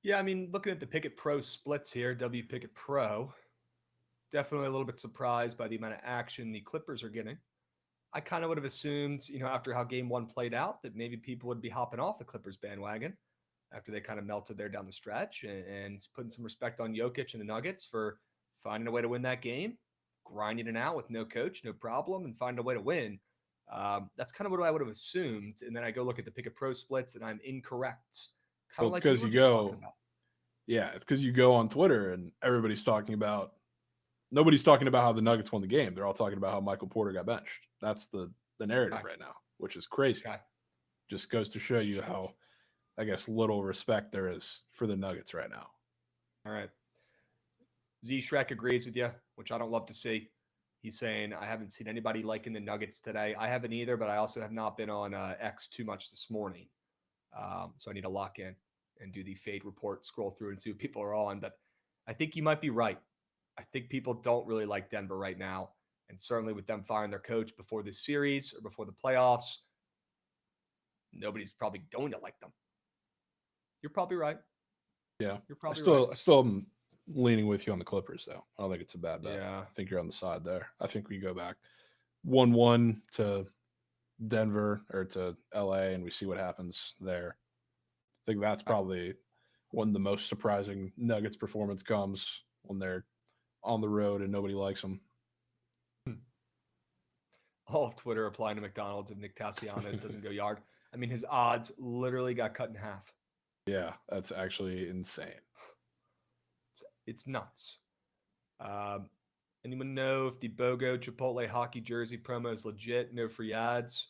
Yeah, I mean, looking at the Pickett Pro splits here, W Pickett Pro, definitely a little bit surprised by the amount of action the Clippers are getting. I kind of would have assumed, after how game one played out, that maybe people would be hopping off the Clippers bandwagon after they kind of melted there down the stretch and putting some respect on Jokic and the Nuggets for finding a way to win that game, grinding it out with no coach, no problem, and finding a way to win. That's kind of what I would have assumed. And then I go look at the Pickett Pro splits and I'm incorrect. Kind of like because it's because you go on Twitter and nobody's talking about how the Nuggets won the game. They're all talking about how Michael Porter got benched. That's the narrative right now, which is crazy. Just goes to show you how, I guess, little respect there is for the Nuggets right now. All right. Z Shrek agrees with you, which I don't love to see. He's saying, I haven't seen anybody liking the Nuggets today. I haven't either, but I also have not been on X too much this morning. So I need to lock in and do the fade report, scroll through and see what people are on. But I think you might be right. I think people don't really like Denver right now. And certainly with them firing their coach before this series or before the playoffs, nobody's probably going to like them. You're probably right. Yeah. You're probably right. I still am leaning with you on the Clippers, though. I don't think it's a bad bet. Yeah. I think you're on the side there. I think we go back 1-1 to Denver or to LA and we see what happens there. I think that's probably when the most surprising Nuggets performance comes, when they're on the road and nobody likes them. all of Twitter applying to McDonald's if Nick Castellanos doesn't go yard. I mean, his odds literally got cut in half. Yeah, that's actually insane. It's nuts. Anyone know if the BOGO Chipotle hockey jersey promo is legit? No free ads.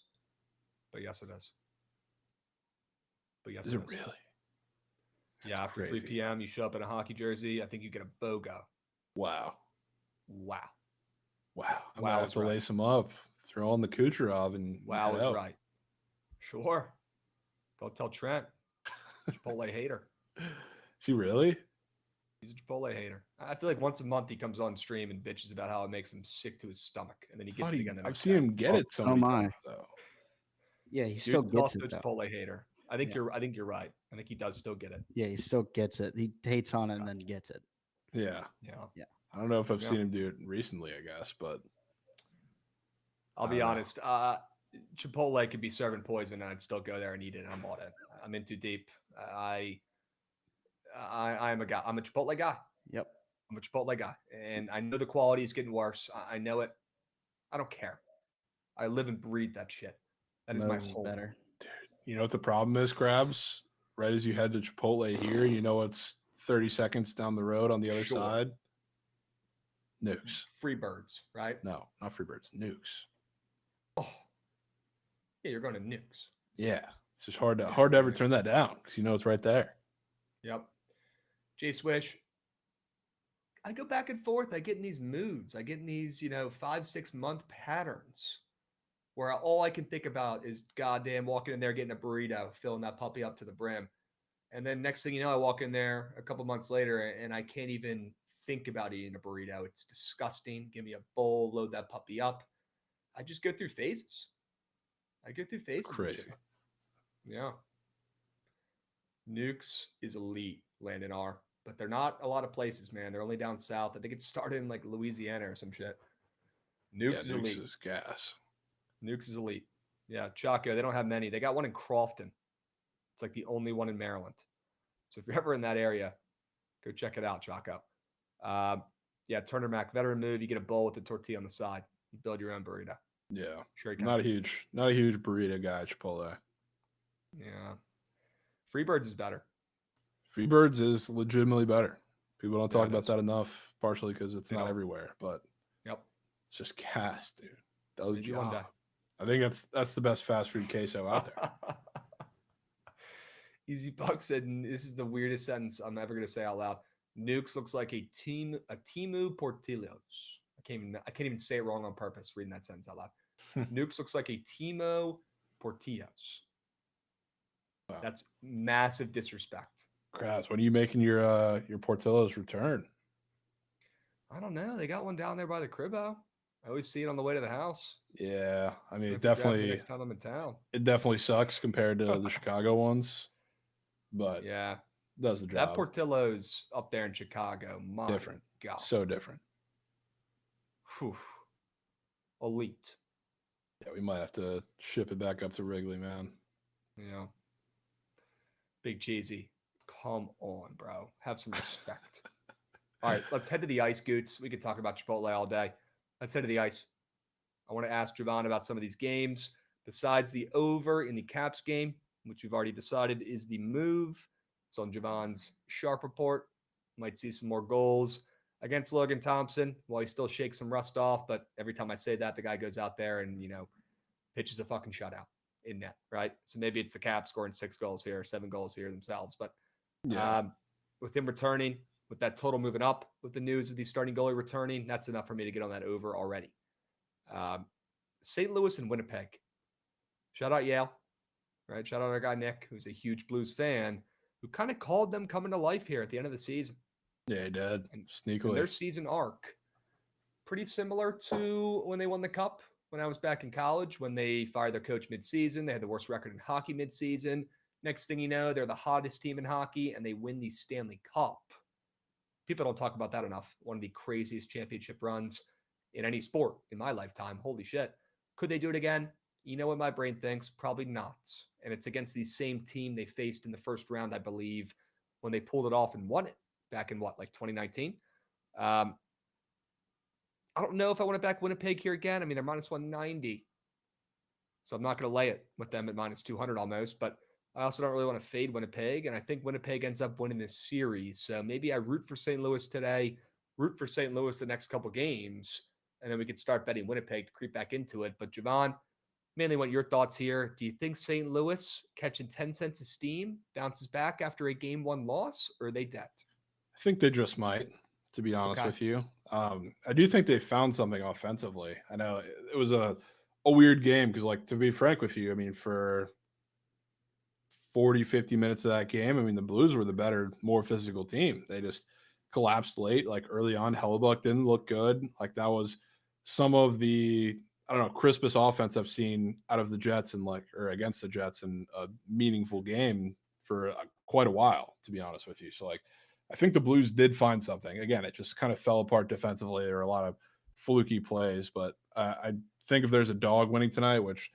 But yes, it is. Is it really? Yeah, That's after crazy. 3 p.m., you show up in a hockey jersey. I think you get a BOGO. Wow. Wow. I might Wow have is to right. lace him up, throw on the Kucherov, and Wow head is out. right. Sure. Go tell Trent. Chipotle hater. Is he really? He's a Chipotle hater. I feel like once a month he comes on stream and bitches about how it makes him sick to his stomach, and then he gets it again the I've next seen day. him get it so many my. times, though. Yeah, he Dude's still gets also it a though. Chipotle hater. I think Yeah. you're right. I think he does still get it. Yeah, he still gets it. He hates on it and then gets it. Yeah. Yeah. I don't know if I've Yeah. seen him do it recently, I guess, but I'll I be don't know. honest. Chipotle could be serving poison, and I'd still go there and eat it. And I'm all in. I'm in too deep. I'm a guy. I'm a Chipotle guy. Yep. I'm a Chipotle guy, and I know the quality is getting worse. I know it. I don't care. I live and breathe that shit. That is my Moe's is home. better. You know what the problem is, Krabs? Right as you head to Chipotle here, you know it's 30 seconds down the road on the other Sure. side. Nukes. Free birds, right? No, not Freebirds. Nukes. Oh, yeah, you're going to Nukes. Yeah. It's just hard to ever turn that down because you know it's right there. Yep. Jay Swish. I go back and forth. I get in these moods. I get in these, 5-6 month patterns where all I can think about is goddamn walking in there, getting a burrito, filling that puppy up to the brim. And then next thing you know, I walk in there a couple months later and I can't even think about eating a burrito. It's disgusting. Give me a bowl, load that puppy up. I just go through phases. Crazy. Yeah. Nukes is elite, Landon R. But they're not a lot of places, man. They're only down south. I think it started in like Louisiana or some shit. Nukes is elite. Nukes is gas. Nukes is elite. Yeah, Chaco. They don't have many. They got one in Crofton. It's like the only one in Maryland. So if you're ever in that area, go check it out, Chaco. Yeah, Turner Mac, veteran move. You get a bowl with a tortilla on the side. You build your own burrito. Yeah. Sure you can. Not a huge burrito guy at Chipotle. Yeah. Freebirds is better. Freebirds is legitimately better. People don't talk it about is. that enough, partially because it's They not don't. everywhere, but Yep. it's just gas, dude. That was Maybe one day. I think that's the best fast food queso out there. Easy Buck said, "This is the weirdest sentence I'm ever going to say out loud. Nukes looks like a Timu Portillos. I can't even say it wrong on purpose. Reading that sentence out loud. Nukes looks like a Timo Portillos. Wow. That's massive disrespect. Krabs, when are you making your Portillo's return? I don't know. They got one down there by the Cribbo. I always see it on the way to the house. Yeah, I mean, I'll it have to grab it definitely next time I'm in town. it definitely sucks compared to the Chicago ones, but Yeah, it does the that job. Portillo's up there in Chicago. My Different. God, So different. Whew. Elite. Yeah, we might have to ship it back up to Wrigley, man. Yeah. Big Cheesy. Come on, bro. Have some respect. All right, let's head to the ice, Goots. We could talk about Chipotle all day. Let's head to the ice. I want to ask Jovan about some of these games. Besides the over in the Caps game, which we've already decided is the move. It's on Jovan's sharp report. Might see some more goals against Logan Thompson while he still shakes some rust off. But every time I say that, the guy goes out there and, pitches a fucking shutout in net, right? So maybe it's the Caps scoring 6 goals here, 7 goals here themselves. But Yeah, with him returning, with that total moving up, with the news of the starting goalie returning, that's enough for me to get on that over already. St. Louis and Winnipeg. Shout out Yale, right? Shout out our guy Nick, who's a huge Blues fan, who kind of called them coming to life here at the end of the season. yeah, he did. And Sneakily. their season arc, pretty similar to when they won the Cup when I was back in college, when they fired their coach midseason. They had the worst record in hockey midseason. Next thing you know, they're the hottest team in hockey, and they win the Stanley Cup. People don't talk about that enough. One of the craziest championship runs in any sport in my lifetime. Holy shit. Could they do it again? You know what my brain thinks? Probably not. And it's against the same team they faced in the first round, I believe, when they pulled it off and won it back in 2019? I don't know if I want to back Winnipeg here again. I mean, they're minus 190. So I'm not going to lay it with them at minus 200 almost, but I also don't really want to fade Winnipeg. And I think Winnipeg ends up winning this series. So maybe I root for St. Louis today, root for St. Louis the next couple games, and then we could start betting Winnipeg to creep back into it. But Jovan, mainly want your thoughts here. Do you think St. Louis catching 10 cents of steam bounces back after a game one loss, or are they dead? I think they just might, to be honest Okay. with you. I do think they found something offensively. I know it was a weird game because, like, to be frank with you, I mean, for 40, 50 minutes of that game, I mean, the Blues were the better, more physical team. They just collapsed late, like early on. Hellebuck didn't look good. Like, that was some of the, I don't know, crispest offense I've seen out of the Jets and or against the Jets in a meaningful game for quite a while, to be honest with you. So, like, I think the Blues did find something. Again, it just kind of fell apart defensively. There were a lot of fluky plays, but I think if there's a dog winning tonight, which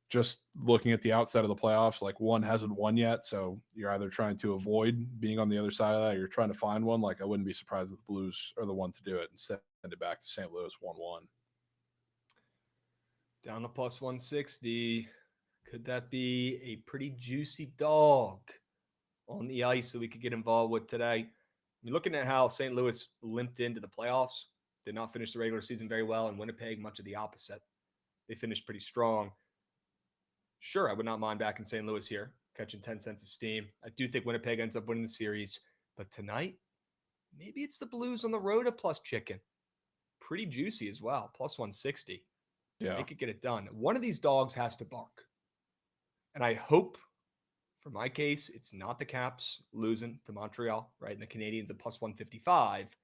just looking at the outside of the playoffs, like, one hasn't won yet. So you're either trying to avoid being on the other side of that or you're trying to find one. Like, I wouldn't be surprised if the Blues are the one to do it and send it back to St. Louis 1-1. Down to plus 160. Could that be a pretty juicy dog on the ice that we could get involved with today? You're looking at how St. Louis limped into the playoffs, did not finish the regular season very well, and Winnipeg, much of the opposite. They finished pretty strong. Sure, I would not mind back in St. Louis here, catching 10 cents of steam. I do think Winnipeg ends up winning the series, but tonight, maybe it's the Blues on the road at plus chicken. Pretty juicy as well, plus 160. Yeah. They could get it done. One of these dogs has to bark. And I hope, for my case, it's not the Caps losing to Montreal, right? And the Canadiens at plus 155.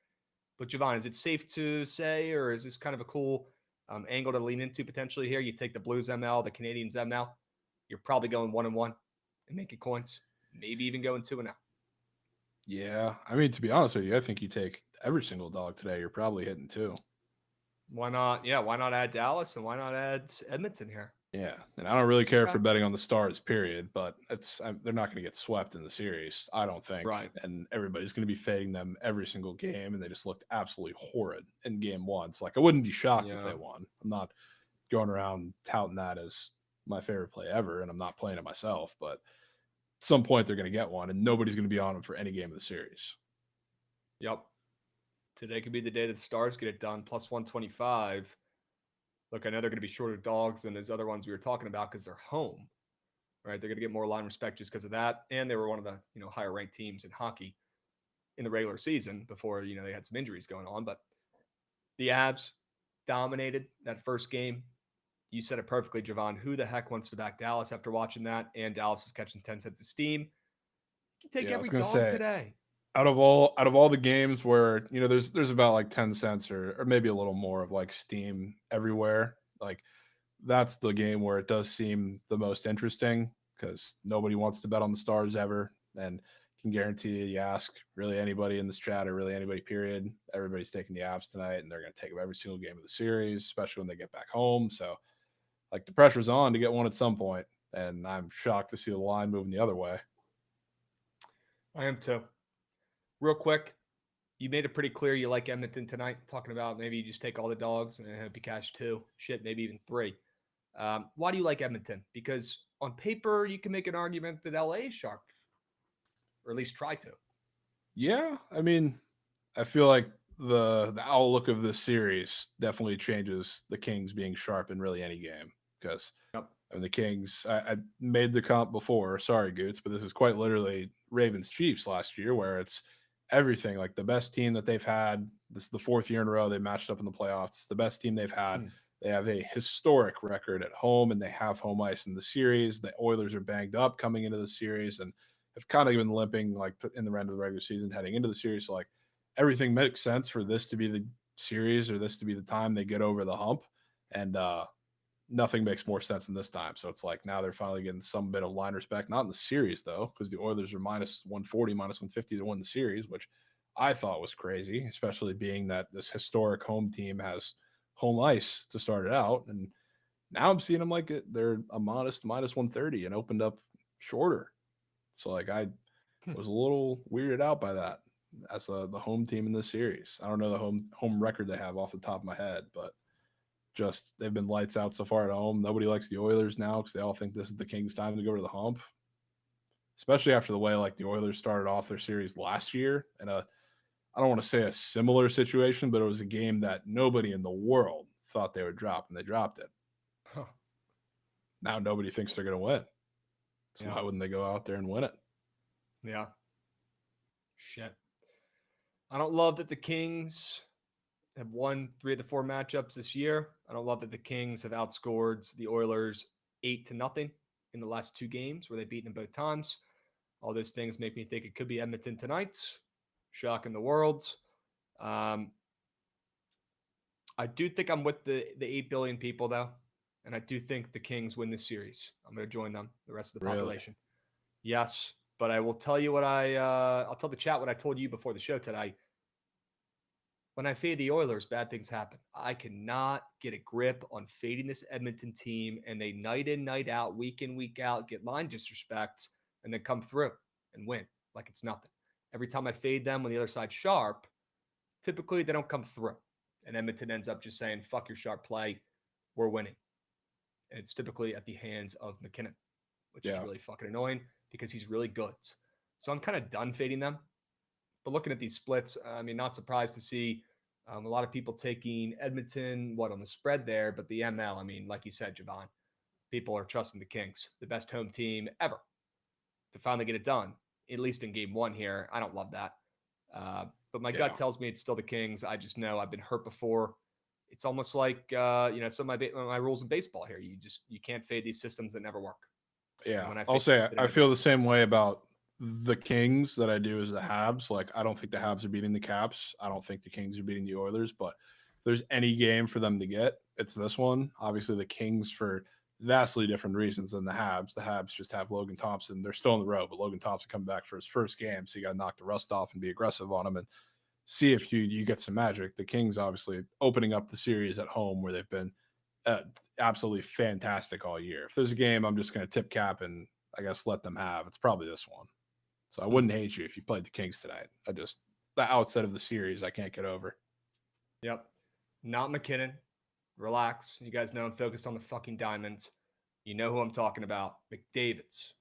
But Jovan, is it safe to say, or is this kind of a cool angle to lean into potentially here? You take the Blues ML, the Canadiens ML. You're probably going 1-1 and making coins. Maybe even going 2-0. Yeah. I mean, to be honest with you, I think you take every single dog today, you're probably hitting 2. Why not? Yeah, why not add Dallas and why not add Edmonton here? Yeah, and I don't really care for betting on the Stars, period. But they're not going to get swept in the series, I don't think. Right. And everybody's going to be fading them every single game, and they just looked absolutely horrid in game one. So, like, I wouldn't be shocked if they won. I'm not going around touting that as my favorite play ever, and I'm not playing it myself. But at some point, they're going to get one, and nobody's going to be on them for any game of the series. Yep. Today could be the day that the Stars get it done, plus 125. Look, I know they're going to be shorter dogs than those other ones we were talking about because they're home, right? They're going to get more line respect just because of that. And they were one of the, higher ranked teams in hockey in the regular season before, they had some injuries going on. But the Avs dominated that first game. You said it perfectly, Jovan. Who the heck wants to back Dallas after watching that? And Dallas is catching 10 cents of steam. You can take every dog today. Out of all the games where, there's about like 10 cents or maybe a little more of like steam everywhere, like, that's the game where it does seem the most interesting because nobody wants to bet on the Stars ever. And can guarantee you ask really anybody in this chat or really anybody, period, everybody's taking the Avs tonight, and they're going to take them every single game of the series, especially when they get back home. So, like, the pressure's on to get one at some point, and I'm shocked to see the line moving the other way. I am too. Real quick, you made it pretty clear you like Edmonton tonight, talking about maybe you just take all the dogs and hope you cash 2. Shit, maybe even 3. Why do you like Edmonton? Because on paper, you can make an argument that LA is sharp, or at least try to. Yeah, I mean, I feel like the outlook of this series definitely changes the Kings being sharp in really any game because the Kings, I made the comp before. Sorry, Goots, but this is quite literally Ravens Chiefs last year, where it's everything, like the best team that they've had. This is the 4th year in a row they matched up in the playoffs. It's the best team they've had. They have a historic record at home, and they have home ice in the series. The Oilers are banged up coming into the series and have kind of been limping like in the end of the regular season heading into the series. So, like, everything makes sense for this to be the series or this to be the time they get over the hump. And nothing makes more sense than this time. So it's like now they're finally getting some bit of line respect, not in the series though, because the Oilers are minus 140, minus 150 to win the series, which I thought was crazy, especially being that this historic home team has home ice to start it out. And now I'm seeing them like they're a modest minus 130 and opened up shorter. So, like, I was a little weirded out by that as the home team in this series. I don't know the home record they have off the top of my head, but just they've been lights out so far at home. Nobody likes the Oilers now because they all think this is the Kings' time to go to the hump, especially after the way like the Oilers started off their series last year. And I don't want to say a similar situation, but it was a game that nobody in the world thought they would drop, and they dropped it. Huh. Now nobody thinks they're going to win. So Yeah. why wouldn't they go out there and win it? Yeah. Shit. I don't love that the Kings have won 3 of the 4 matchups this year. I don't love that the Kings have outscored the Oilers 8-0 in the last 2 games where they've beaten them both times. All those things make me think it could be Edmonton tonight. Shock in the world. I do think I'm with the 8 billion people, though. And I do think the Kings win this series. I'm going to join them, the rest of the population. Yes, but I will tell you what I'll tell the chat what I told you before the show today. When I fade the Oilers, bad things happen. I cannot get a grip on fading this Edmonton team, and they night in, night out, week in, week out, get line disrespect, and then come through and win like it's nothing. Every time I fade them on the other side sharp, typically they don't come through. And Edmonton ends up just saying, fuck your sharp play, we're winning. And it's typically at the hands of McKinnon, which is really fucking annoying because he's really good. So I'm kind of done fading them. But looking at these splits, I mean, not surprised to see a lot of people taking Edmonton, on the spread there, but the ML, I mean, like you said, Jovan, people are trusting the Kings, the best home team ever, to finally get it done, at least in game 1 here. I don't love that. But my gut tells me it's still the Kings. I just know I've been hurt before. It's almost like, some of my rules in baseball here. You can't fade these systems that never work. Yeah, I'll say I feel the same way about the Kings that I do as the Habs. Like, I don't think the Habs are beating the Caps. I don't think the Kings are beating the Oilers. But if there's any game for them to get, it's this one. Obviously, the Kings for vastly different reasons than the Habs. The Habs just have Logan Thompson. They're still on the road, but Logan Thompson coming back for his first game, so you got to knock the rust off and be aggressive on him and see if you get some magic. The Kings obviously opening up the series at home where they've been absolutely fantastic all year. If there's a game I'm just going to tip cap and I guess let them have, it's probably this one. So I wouldn't hate you if you played the Kings tonight. The outset of the series, I can't get over. Yep. Not McKinnon. Relax. You guys know I'm focused on the fucking diamonds. You know who I'm talking about. McDavid's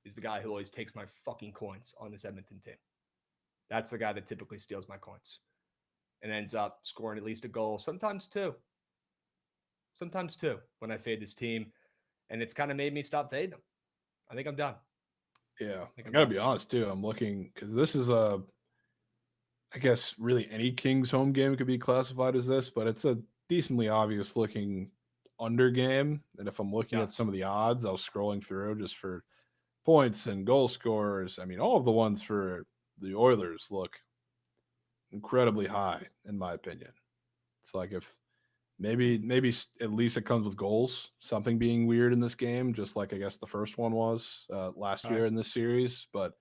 is the guy who always takes my fucking coins on this Edmonton team. That's the guy that typically steals my coins and ends up scoring at least a goal, sometimes 2. Sometimes 2 when I fade this team. And it's kind of made me stop fading them. I think I'm done. Yeah, I got to be honest, too. I'm looking because this is I guess really any Kings home game could be classified as this, but it's a decently obvious looking under game. And if I'm looking at some of the odds, I was scrolling through just for points and goal scorers. I mean, all of the ones for the Oilers look incredibly high, in my opinion. It's like if maybe at least it comes with goals, something being weird in this game, just like I guess the first one was last year in this series. But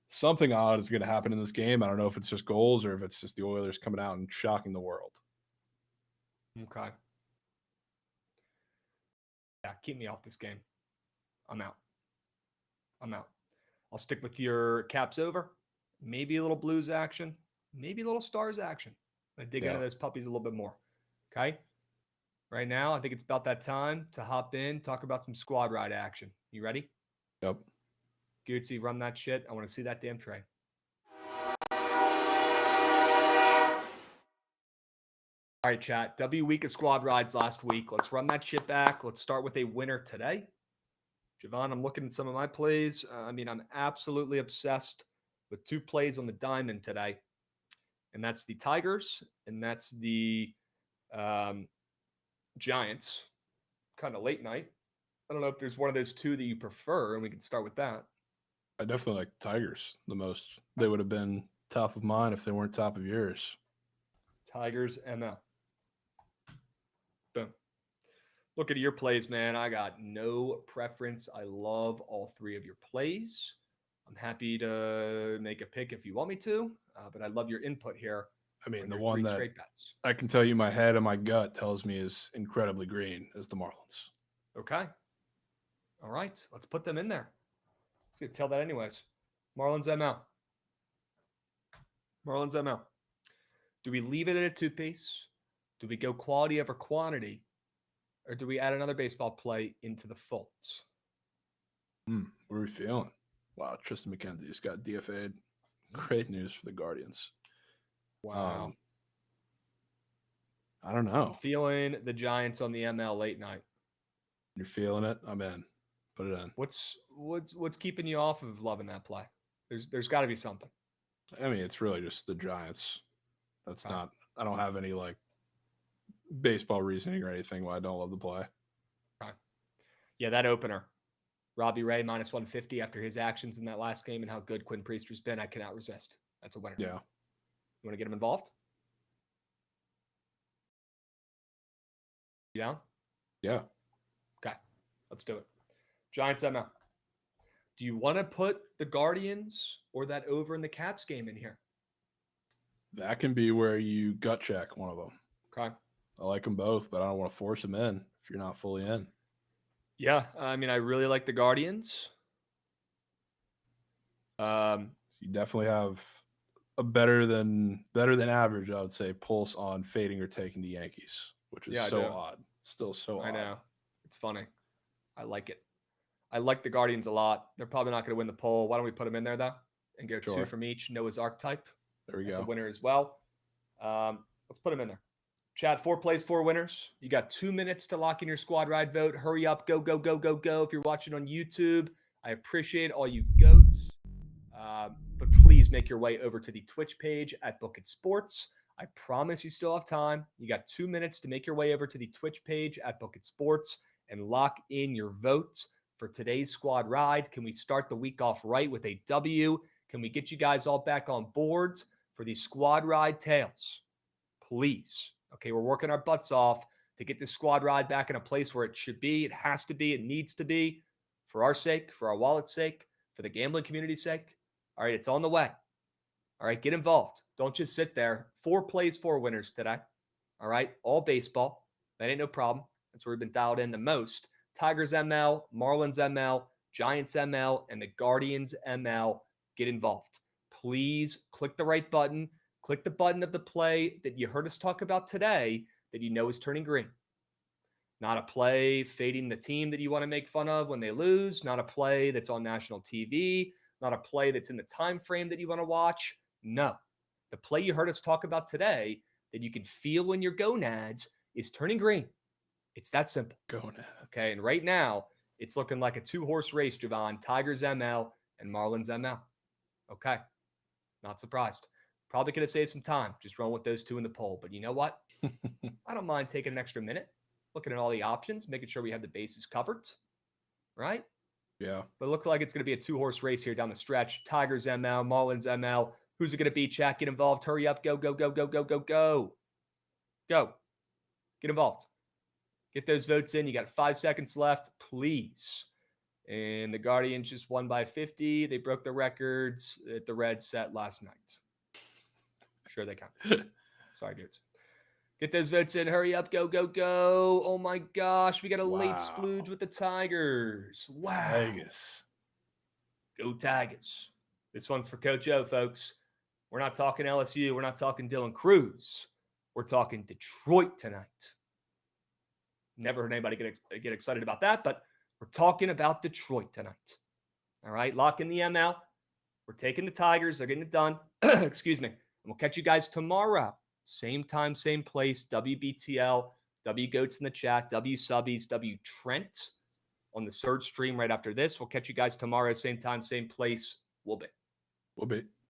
something odd is going to happen in this game. I don't know if it's just goals or if it's just the Oilers coming out and shocking the world. Okay. Yeah, keep me off this game. I'm out. I'll stick with your Caps over. Maybe a little Blues action. Maybe a little Stars action. I dig into those puppies a little bit more. Okay? Right now, I think it's about that time to hop in, talk about some squad ride action. You ready? Yep. Gootsy, run that shit. I want to see that damn train. All right, chat. W week of squad rides last week. Let's run that shit back. Let's start with a winner today. Jovan, I'm looking at some of my plays. I'm absolutely obsessed with 2 plays on the diamond today. And that's the Tigers and that's the Giants. Kind of late night. I don't know if there's one of those 2 that you prefer, and we can start with that. I definitely like the Tigers the most. They would have been top of mine if they weren't top of yours. Tigers, ML. Boom. Look at your plays, man. I got no preference. I love all 3 of your plays. I'm happy to make a pick if you want me to, but I love your input here. I mean, the one that I can tell you my head and my gut tells me is incredibly green is the Marlins. Okay. All right. Let's put them in there. Let's get tell that anyways. Marlins ML. Do we leave it at a 2-piece? Do we go quality over quantity? or do we add another baseball play into the folds? What are we feeling? Wow, Tristan McKenzie's got DFA'd. Great news for the Guardians. Wow. I don't know. Feeling the Giants on the ML late night. You're feeling it? I'm in. Put it in. What's keeping you off of loving that play? There's got to be something. I mean, it's really just the Giants. That's Okay. not. I don't have any like baseball reasoning or anything why I don't love the play. Okay. Yeah, that opener, Robbie Ray minus 150 after his actions in that last game and how good Quinn Priester's been. I cannot resist. That's a winner. Yeah. You want to get him involved? You down? Yeah. Okay, let's do it. Giants ML. Do you want to put the Guardians or that over in the Caps game in here? That can be where you gut check one of them. Okay. I like them both, but I don't want to force them in if you're not fully in. Yeah, I mean, I really like the Guardians. You definitely have a better than average, I would say, pulse on fading or taking the Yankees, which is so odd. Still so odd. I know. It's funny. I like it. I like the Guardians a lot. They're probably not going to win the poll. Why don't we put them in there, though, and go two from each? Noah's archetype. There we go. That's a winner as well. Let's put them in there. Chad, 4 plays, 4 winners. You got 2 minutes to lock in your squad ride vote. Hurry up. Go, go, go, go, go. If you're watching on YouTube, I appreciate all you goats. But please make your way over to the Twitch page at Bookit Sports. I promise you still have time. You got 2 minutes to make your way over to the Twitch page at Bookit Sports and lock in your votes for today's squad ride. Can we start the week off right with a W? Can we get you guys all back on boards for the squad ride tales? Please. Okay, we're working our butts off to get this squad ride back in a place where it should be. It has to be. It needs to be. For our sake, for our wallet's sake, for the gambling community's sake. All right, it's on the way. All right, get involved. Don't just sit there. 4 plays, 4 winners today. All right, all baseball. That ain't no problem. That's where we've been dialed in the most. Tigers ML, Marlins ML, Giants ML, and the Guardians ML. Get involved. Please click the right button. Click the button of the play that you heard us talk about today that you know is turning green. Not a play fading the team that you want to make fun of when they lose. Not a play that's on national TV. Not a play that's in the time frame that you want to watch. No. The play you heard us talk about today that you can feel in your gonads is turning green. It's that simple. Gonads. Okay, and right now, it's looking like a 2-horse race, Jovan. Tigers ML and Marlins ML. Okay, not surprised. Probably could have saved some time just rolling with those 2 in the poll. But you know what? I don't mind taking an extra minute, looking at all the options, making sure we have the bases covered, right? Yeah. But it looks like it's going to be a 2-horse race here down the stretch. Tigers ML, Marlins ML. Who's it going to be, chat? Get involved. Hurry up. Go, go, go, go, go, go, go. Go. Get involved. Get those votes in. You got 5 seconds left, please. And the Guardians just won by 50. They broke the records that the Reds set last night. Sure they can. Sorry, dudes. Get those votes in. Hurry up. Go, go, go. Oh, my gosh. We got a late splooge with the Tigers. Wow. Tigers. Go Tigers. This one's for Coach O, folks. We're not talking LSU. We're not talking Dylan Cruz. We're talking Detroit tonight. Never heard anybody get excited about that, but we're talking about Detroit tonight. All right, lock in the ML. We're taking the Tigers. They're getting it done. Excuse me. And we'll catch you guys tomorrow. Same time, same place. WBTL, W Goats in the chat, W Subbies, W Trent on the Surge stream right after this. We'll catch you guys tomorrow. Same time, same place. We'll be.